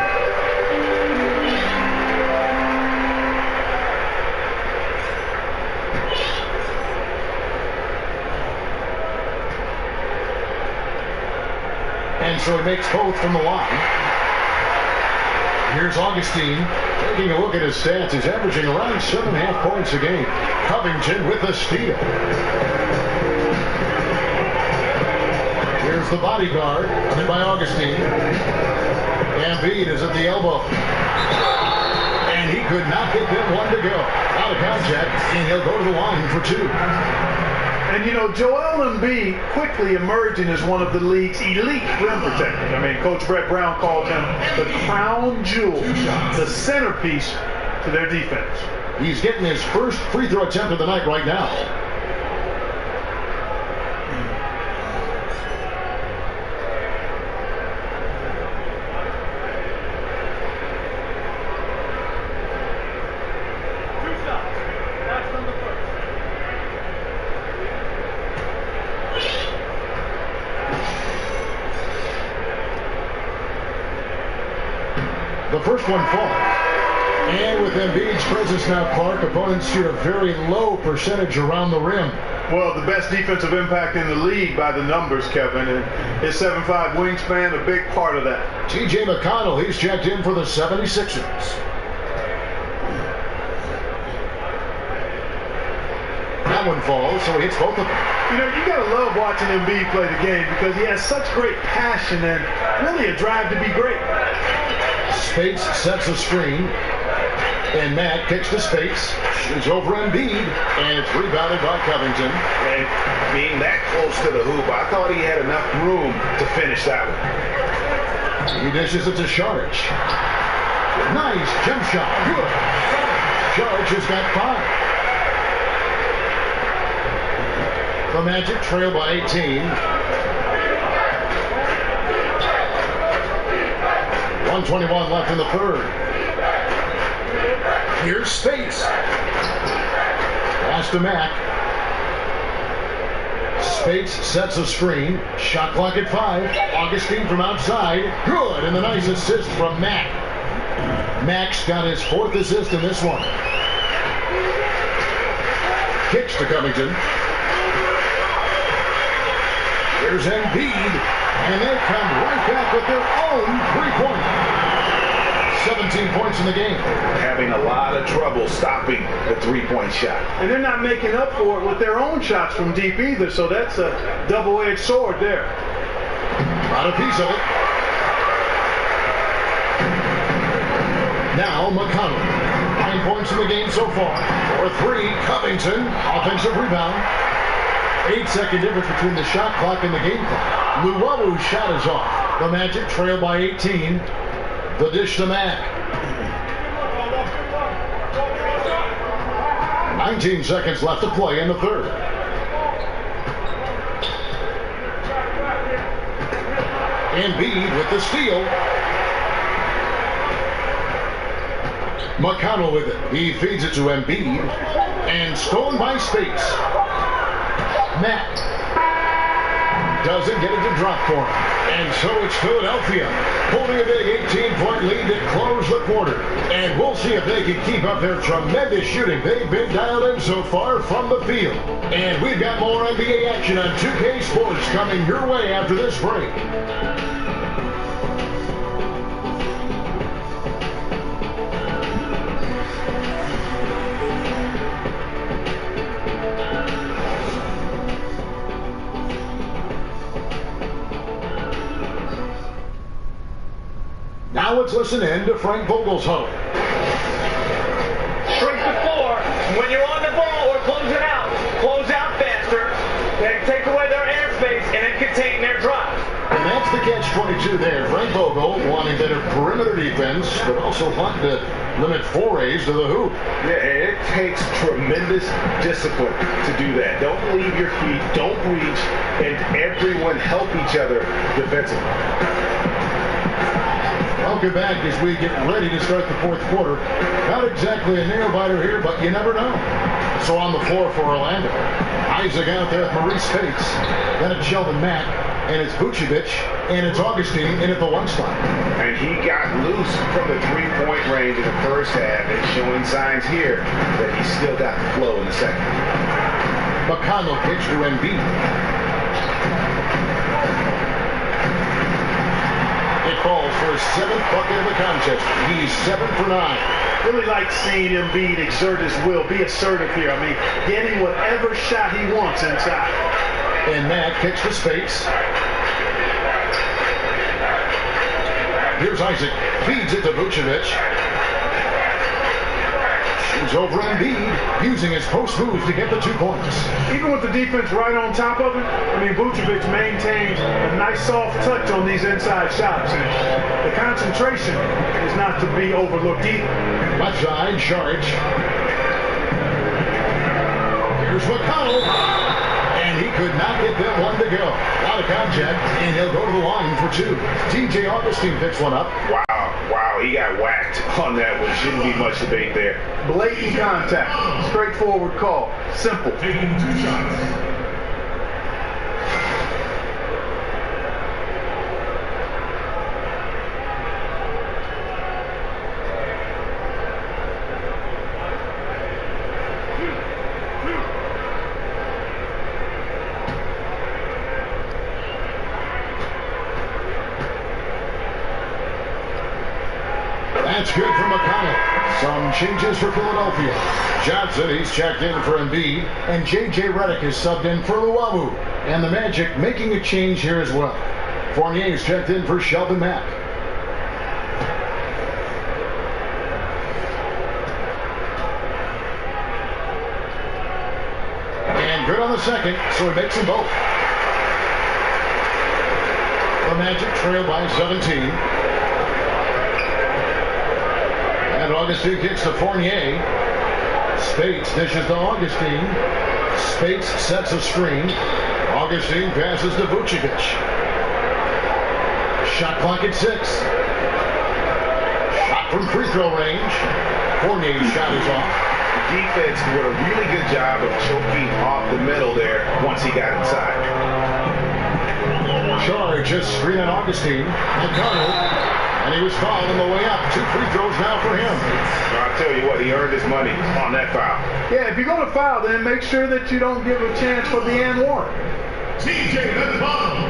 And so he makes both from the line. Here's Augustine taking a look at his stats. He's averaging around 7.5 points a game. Covington with a steal. Here's the bodyguard, coming by Augustine. Embiid is at the elbow. And he could not get that one to go. Out of contact, and he'll go to the line for 2. And you know, Joel Embiid quickly emerging as one of the league's elite rim protectors. I mean, Coach Brett Brown called him the crown jewel, the centerpiece to their defense. He's getting his first free throw attempt of the night right now. The first one falls. And with Embiid's presence now, Clark, opponents shoot a very low percentage around the rim. Well, the best defensive impact in the league by the numbers, Kevin, and his 7'5" wingspan, a big part of that. T.J. McConnell, he's checked in for the 76ers. That one falls, so he hits both of them. You know, you got to love watching Embiid play the game because he has such great passion and really a drive to be great. Spates sets a screen, and Matt kicks to Spates. Shoots over Embiid, and it's rebounded by Covington. And being that close to the hoop, I thought he had enough room to finish that one. He dishes it to Sharge. Nice jump shot. Good. Sharge has got 5. The Magic trail by 18. 1:21 left in the third. Here's Spates. Pass to Mack. Spates sets a screen. Shot clock at 5. Augustine from outside. Good, and a nice assist from Mack. Mack's got his 4th assist in this one. Kicks to Covington. Here's Embiid. And they come right back with their own 3-pointer. 17 points in the game. Having a lot of trouble stopping the 3-point shot. And they're not making up for it with their own shots from deep either, so that's a double-edged sword there. Not a piece of it. Now McConnell. 9 points in the game so far. For 3, Covington. Offensive rebound. 8-second difference between the shot clock and the game clock. Luwabu's shot is off. The Magic trail by 18. The dish to Mack. 19 seconds left to play in the third. Embiid with the steal. McConnell with it. He feeds it to Embiid. And stolen by Spates. Matt doesn't get it to drop for him. And so it's Philadelphia holding a big 18-point lead to close the quarter. And we'll see if they can keep up their tremendous shooting they've been dialed in so far from the field. And we've got more NBA action on 2K Sports coming your way after this break. Now let's listen in to Frank Vogel's huddle. Shrink the floor. When you're on the ball or close it out. Close out faster. Then take away their airspace and then contain their drive. And that's the catch-22 there. Frank Vogel wanting better perimeter defense, but also wanting to limit forays to the hoop. Yeah, and it takes tremendous discipline to do that. Don't leave your feet, don't reach, and everyone help each other defensively. Welcome back as we get ready to start the fourth quarter. Not exactly a nail-biter here, but you never know. So on the floor for Orlando, Isaac out there with Maurice Spates. Then it's Sheldon Mack, and it's Vucevic, and it's Augustine in at the one spot. And he got loose from the three-point range in the first half, and showing signs here that he's still got the flow in the second. McConnell pitch to Embiid. It falls for his seventh bucket of the contest. He's 7 for 9. Really like seeing Embiid exert his will, be assertive here. I mean, getting whatever shot he wants inside. And Mack kicks to Spates. Here's Isaac, feeds it to Vucevic. He's over Embiid, using his post move to get the 2 points. Even with the defense right on top of him, I mean, Vucevic maintains a nice soft touch on these inside shots. And the concentration is not to be overlooked either. Left side, charge. Here's McConnell. And he could not get them one to go. Out of contact, and he'll go to the line for 2. TJ Augustine picks one up. Wow, he got whacked on that one. Shouldn't be much debate there. Blatant contact. Straightforward call. Simple. Taking 2 shots. That's good for McConnell. Some changes for Philadelphia. Johnson, he's checked in for Embiid. And J.J. Redick is subbed in for Luwawu. And the Magic making a change here as well. Fournier's checked in for Sheldon Mack. And good on the second, so he makes them both. The Magic trail by 17. And Augustine kicks to Fournier. Spates dishes to Augustine. Spates sets a screen. Augustine passes to Vucevic. Shot clock at 6. Shot from free throw range. Fournier's shot is off. The defense did a really good job of choking off the middle there once he got inside. Charge just screen on Augustine. McConnell. And he was fouled on the way up. 2 free throws now for him. I'll tell you what, he earned his money on that foul. Yeah, if you're going to foul, then make sure that you don't give a chance for the and one. TJ McConnell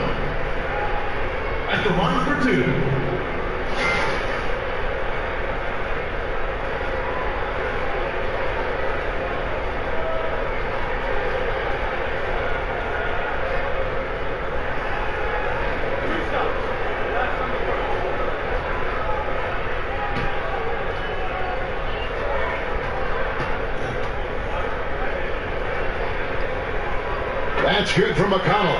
at the line for 2. That's good for McConnell.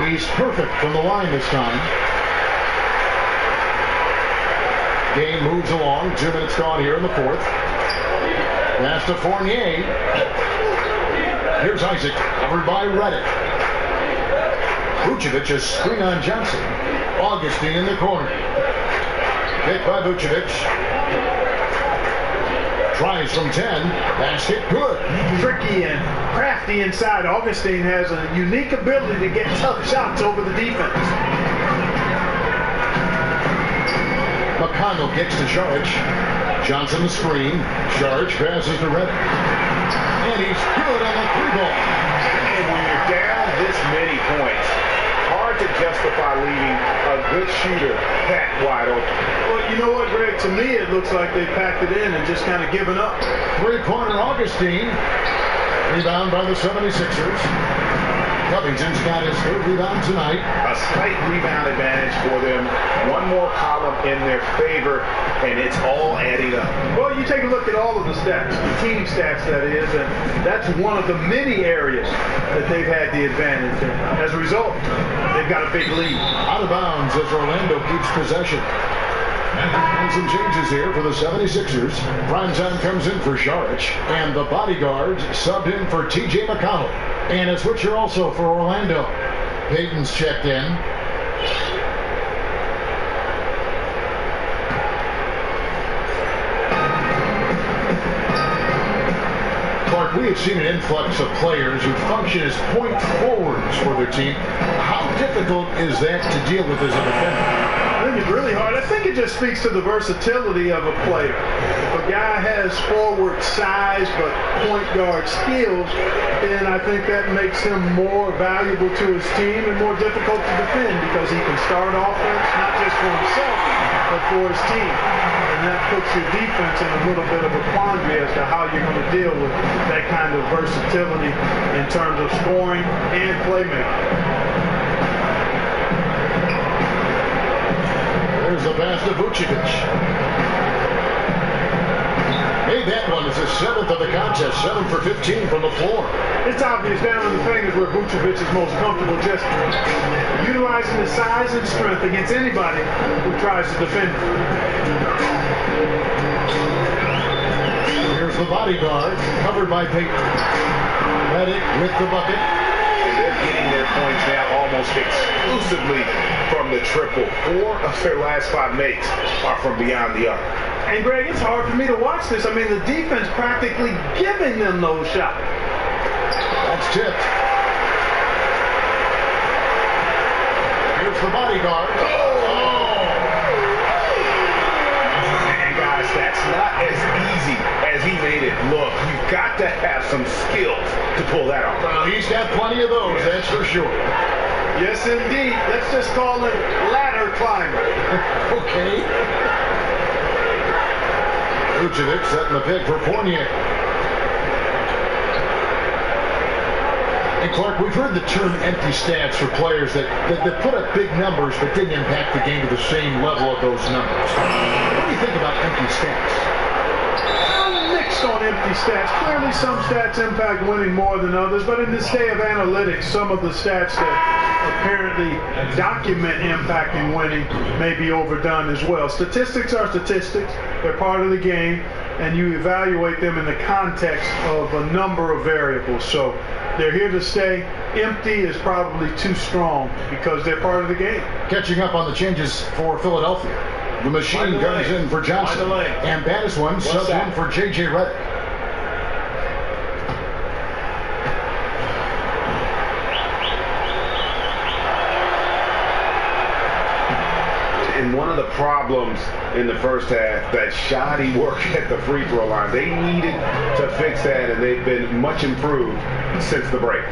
He's perfect from the line this time. Game moves along. 2 minutes gone here in the fourth. Pass to Fournier. Here's Isaac, covered by Redick. Vucevic is screen on Johnson. Augustine in the corner. Pick by Vucevic. Tries from 10. Basket good. Tricky and crafty inside. Augustine has a unique ability to get tough shots over the defense. McConnell kicks to Saric. Johnson the screen. Saric passes to Reddick. And he's good on the 3-ball. And when you're down this many points, hard to justify leaving a good shooter that wide open. Well, you know what, Greg? To me, it looks like they packed it in and just kind of given up. Three-pointer Augustine. Rebound by the 76ers. Covington's got his third rebound tonight. A slight rebound advantage for them. One more column in their favor, and it's all adding up. Well, you take a look at all of the stats, the team stats, that is, and that's one of the many areas that they've had the advantage in. As a result, they've got a big lead. Out of bounds as Orlando keeps possession. And some changes here for the 76ers. Primetime comes in for Saric, and the bodyguards subbed in for T.J. McConnell. And a switcher also for Orlando. Payton's checked in. Clark, we have seen an influx of players who function as point forwards for their team. How difficult is that to deal with as a defender? I think it's really hard. I think it just speaks to the versatility of a player. If a guy has forward size but point guard skills, then I think that makes him more valuable to his team and more difficult to defend because he can start offense not just for himself but for his team. And that puts your defense in a little bit of a quandary as to how you're going to deal with that kind of versatility in terms of scoring and playmaking. There's the pass to Vucevic. Made that one. It's the 7th of the contest. 7 for 15 from the floor. It's obvious down in the fingers where Vucevic is most comfortable, just utilizing his size and strength against anybody who tries to defend him. Here's the bodyguard, covered by Payton. Reddick with the bucket. And they're getting their points now almost exclusively from the triple. 4 of their last 5 makes are from beyond the arc. And Greg, it's hard for me to watch this. I mean, the defense practically giving them those shots. That's tipped. Here's the bodyguard. And guys, that's not as easy as he made it look. You've got to have some skills to pull that off. Well, he's got plenty of those, that's for sure. Yes, indeed. Let's just call him ladder climber. Okay. Vucevic setting the pick for Fournier. And Clark, we've heard the term empty stats for players that put up big numbers but didn't impact the game to the same level of those numbers. What do you think about empty stats? I'm mixed on empty stats. Clearly some stats impact winning more than others, but in this day of analytics, some of the stats that apparently document impact in winning may be overdone as well. Statistics are statistics. They're part of the game, and you evaluate them in the context of a number of variables. So they're here to stay. Empty is probably too strong because they're part of the game. Catching up on the changes for Philadelphia. The machine guns in for Johnson. And baddest one, subs in for J.J. Reddick. And one of the problems in the first half, that shoddy work at the free throw line. They needed to fix that, and they've been much improved since the break.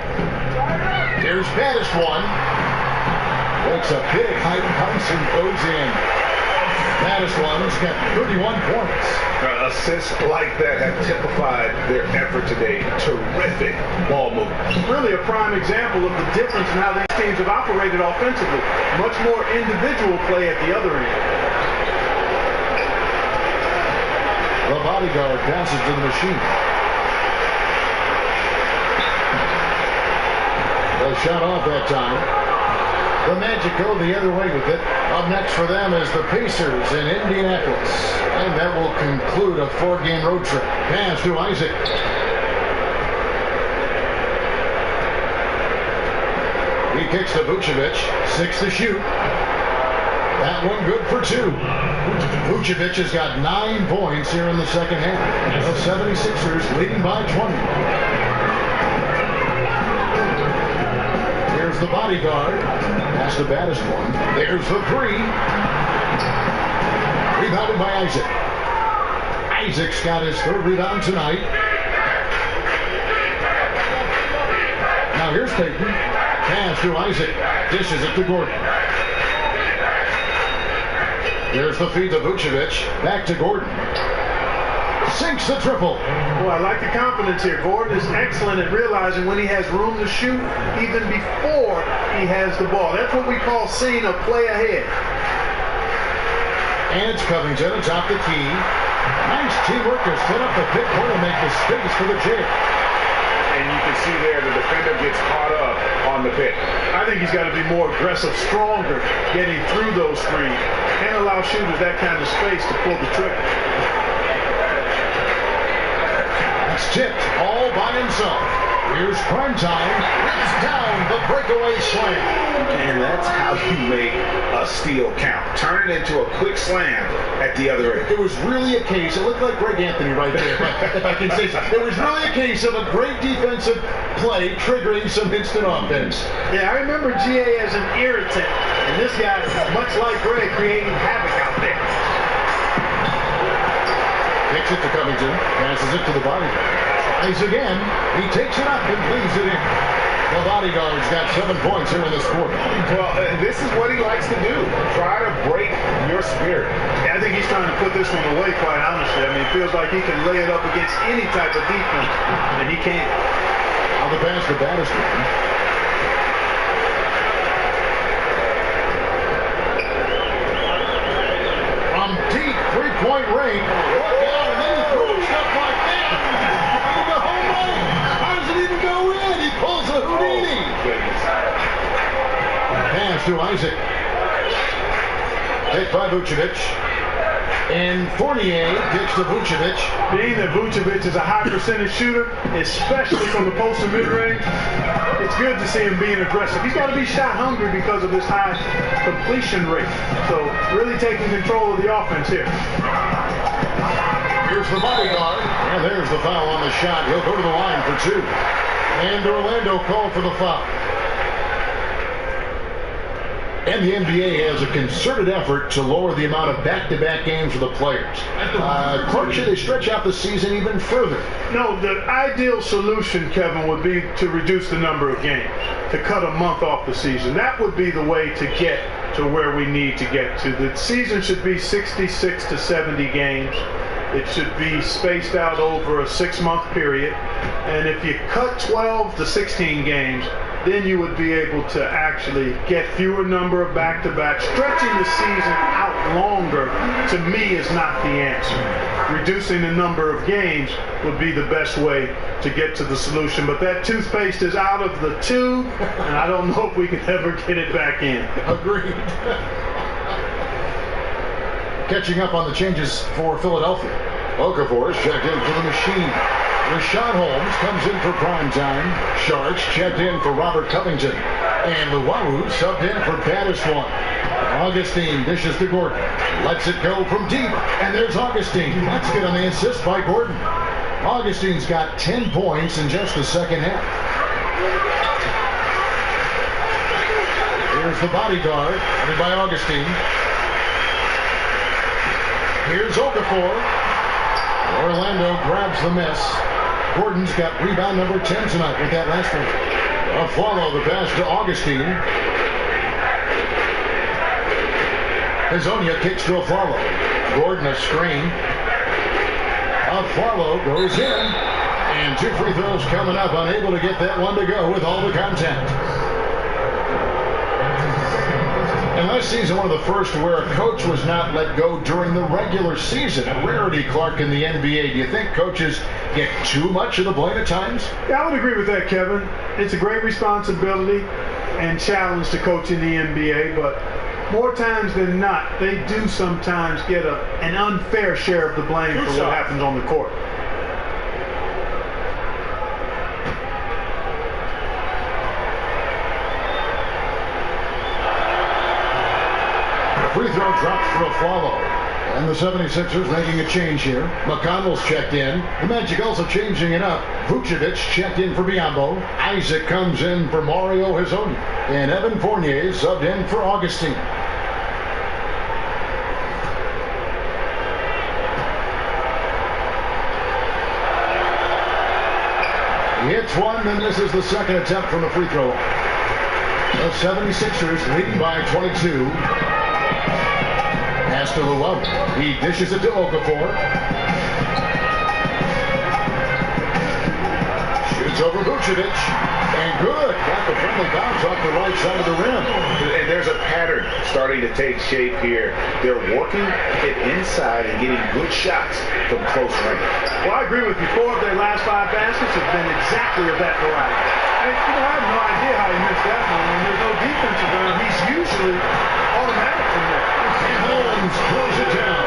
Here's baddest one. Takes a big height, comes and goes in. Baddest one's got 31 points. Assists like that have typified their effort today. Terrific ball movement. Really a prime example of the difference in how these teams have operated offensively. Much more individual play at the other end. The bodyguard passes to the machine. A shot off that time. The Magic go the other way with it. Up next for them is the Pacers in Indianapolis. And that will conclude a 4-game road trip. Pass to Isaac. He kicks to Vucevic. 6 to shoot. That one good for 2. Vucevic has got 9 points here in the second half. The 76ers leading by 20. Here's the bodyguard. That's the baddest one. There's the 3. Rebounded by Isaac. Isaac's got his 3rd rebound tonight. Now here's Payton. Pass to Isaac. Dishes it to Gordon. There's the feed to Vucevic. Back to Gordon. Sinks the triple. Boy, I like the confidence here. Gordon is excellent at realizing when he has room to shoot, even before he has the ball. That's what we call seeing a play ahead. And it's Covington atop the key. Nice teamwork to set up the pick point and make the space for the jig. And you can see there the defender gets caught up on the pick. I think he's got to be more aggressive, stronger, getting through those screens, and allow shooters that kind of space to pull the trigger. It's tipped all by himself. Here's Primetime. Rips down the breakaway slam. And that's how you make a steal count. Turn it into a quick slam at the other end. It was really a case, it looked like Greg Anthony right there, if I can say so. It was really a case of a great defensive play triggering some instant offense. Yeah, I remember GA as an irritant, and this guy, much like Greg, creating havoc out there. Takes it to Covington, passes it to the bodyguard. Tries again, he takes it up and leaves it in. The bodyguard's got 7 points here in this quarter. Well, this is what he likes to do. Try to break your spirit. Yeah, I think he's trying to put this one away, quite honestly. I mean, it feels like he can lay it up against any type of defense, and he can't. Now the pass to Battiston. From deep 3-point range. Look out, and then he throws stuff like that. The home run. How does it even go in? He pulls a Houdini. Pass to Isaac. Hit by Vucevic. And Fournier kicks to Vucevic. Being that Vucevic is a high percentage shooter, especially from the post and mid-range, it's good to see him being aggressive. He's got to be shot hungry because of his high completion rate. So really taking control of the offense here. Here's the bodyguard. And there's the foul on the shot. He'll go to the line for 2. And Orlando called for the foul. And the NBA has a concerted effort to lower the amount of back-to-back games for the players. Clark, should they stretch out the season even further? No, the ideal solution, Kevin, would be to reduce the number of games, to cut a month off the season. That would be the way to get to where we need to get to. The season should be 66 to 70 games. It should be spaced out over a 6-month period. And if you cut 12 to 16 games, then you would be able to actually get fewer number of back-to-back. Stretching the season out longer, to me, is not the answer. Reducing the number of games would be the best way to get to the solution. But that toothpaste is out of the tube, and I don't know if we can ever get it back in. Agreed. Catching up on the changes for Philadelphia. Okafor is checked in for the machine. Rashad Holmes comes in for prime time. Sharks checked in for Robert Covington. And Luau subbed in for Battiston. Augustine dishes to Gordon. Lets it go from deep. And there's Augustine. Let's get on the assist by Gordon. Augustine's got 10 points in just the second half. Here's the bodyguard, headed by Augustine. Here's Okafor. Orlando grabs the miss. Gordon's got rebound number 10 tonight with that last one. A follow the pass to Augustine. Hazonia kicks to a follow. Gordon a screen. A follow goes in. And 2 free throws coming up. Unable to get that one to go with all the contact. And last season, one of the first where a coach was not let go during the regular season. A rarity, Clark, in the NBA. Do you think coaches get too much of the blame at times? Yeah, I would agree with that, Kevin. It's a great responsibility and challenge to coach in the NBA, but more times than not, they do sometimes get an unfair share of the blame for what happens on the court. Free throw dropped for a follow. And the 76ers making a change here. McConnell's checked in. The Magic also changing it up. Vucevic checked in for Biombo. Isaac comes in for Mario Hezonja. And Evan Fournier subbed in for Augustine. He hits one, and this is the second attempt from the free throw line. The 76ers leading by 22. Pass to Llewellyn. He dishes it to Okafor. Shoots over Vucevic. And good. Got the friendly bounce off the right side of the rim. And there's a pattern starting to take shape here. They're working it inside and getting good shots from close range. Well, I agree with you. 4 of their last 5 baskets have been exactly of that variety. I have no idea how he missed that one. When there's no defense around, he's usually automatic from there. Holmes throws it down.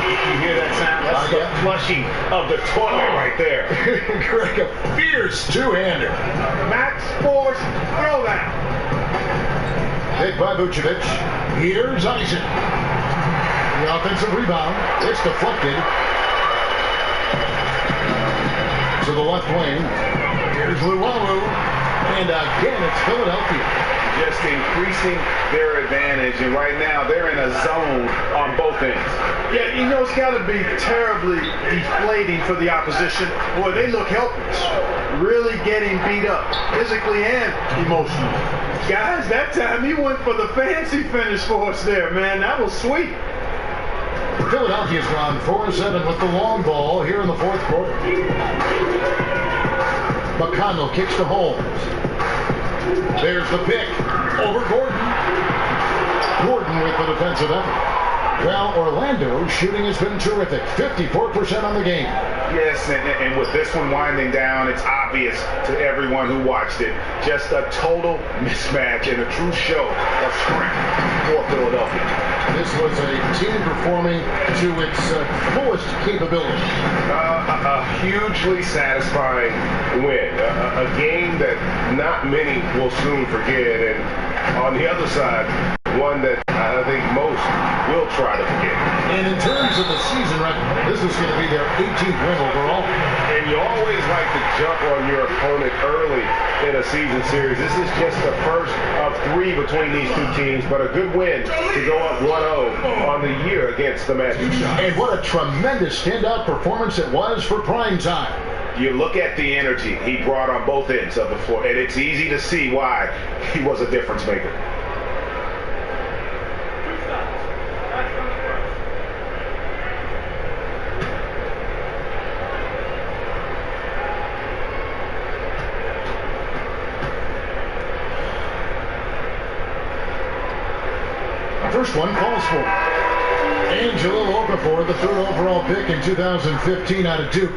You hear that sound? That's the flushing of the toilet right there. Greg, a fierce two-hander. Max Force throwdown. Hit by Vucevic. Here's Isaac. The offensive rebound. It's deflected to the left wing. Here's Luwawu. And again, it's Philadelphia. Just increasing their advantage, and right now they're in a zone on both ends. Yeah, you know it's got to be terribly deflating for the opposition. Boy, they look helpless. Really getting beat up, physically and emotionally. Guys, that time he went for the fancy finish for us there, man. That was sweet. Philadelphia's gone 4-7 with the long ball here in the fourth quarter. McConnell kicks to Holmes. There's the pick over Gordon. Gordon with the defensive effort. Well, Orlando's shooting has been terrific. 54% on the game. Yes, and with this one winding down, it's obvious to everyone who watched it. Just a total mismatch and a true show of strength for Philadelphia. This was a team performing to its fullest capability. A hugely satisfying win. A game that not many will soon forget. And on the other side, one that I think most will try to forget. And in terms of the season record, this is going to be their 18th win overall. And you always like to jump on your opponent early in a season series. This is just the first of 3 between these two teams, but a good win to go up 1-0 on the year against the Magic. And what a tremendous standout performance it was for prime time. You look at the energy he brought on both ends of the floor, and it's easy to see why he was a difference maker. First one calls for Angelo Okafor, the 3rd overall pick in 2015 out of Duke.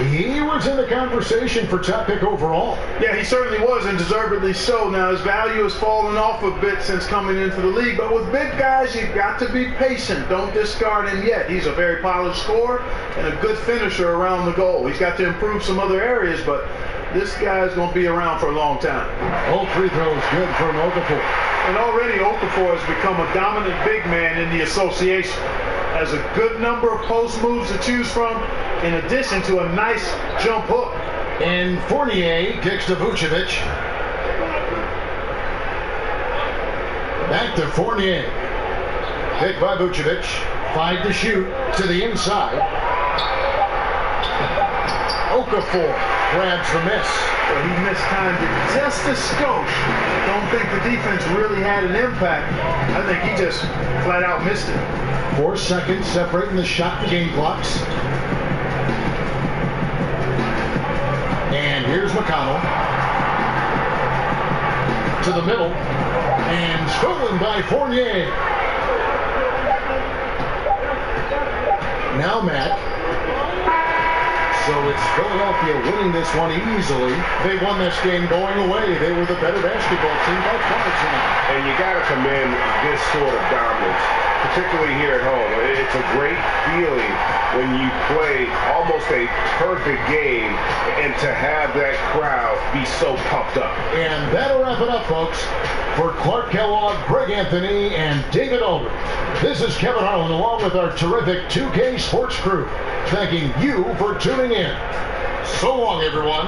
He was in the conversation for top pick overall. Yeah, he certainly was, and deservedly so. Now, his value has fallen off a bit since coming into the league, but with big guys, you've got to be patient. Don't discard him yet. He's a very polished scorer and a good finisher around the goal. He's got to improve some other areas, but this guy's going to be around for a long time. All free throws good from Okafor. And already Okafor has become a dominant big man in the association. Has a good number of post moves to choose from, in addition to a nice jump hook. And Fournier kicks to Vucevic. Back to Fournier. Pick by Vucevic. 5 to shoot to the inside. Okafor grabs the miss. Well, he mistimed it just a skosh. Don't think the defense really had an impact. I think he just flat out missed it. 4 seconds separating the shot and game clocks. And here's McConnell. To the middle. And stolen by Fournier. Now Matt. So it's Philadelphia winning this one easily. They won this game going away. They were the better basketball team by far tonight. And you got to commend this sort of dominance particularly here at home. It's a great feeling when you play almost a perfect game and to have that crowd be so pumped up. And that'll wrap it up, folks. For Clark Kellogg, Greg Anthony, and David Aldridge, this is Kevin Harlan along with our terrific 2K Sports crew, thanking you for tuning in. So long, everyone.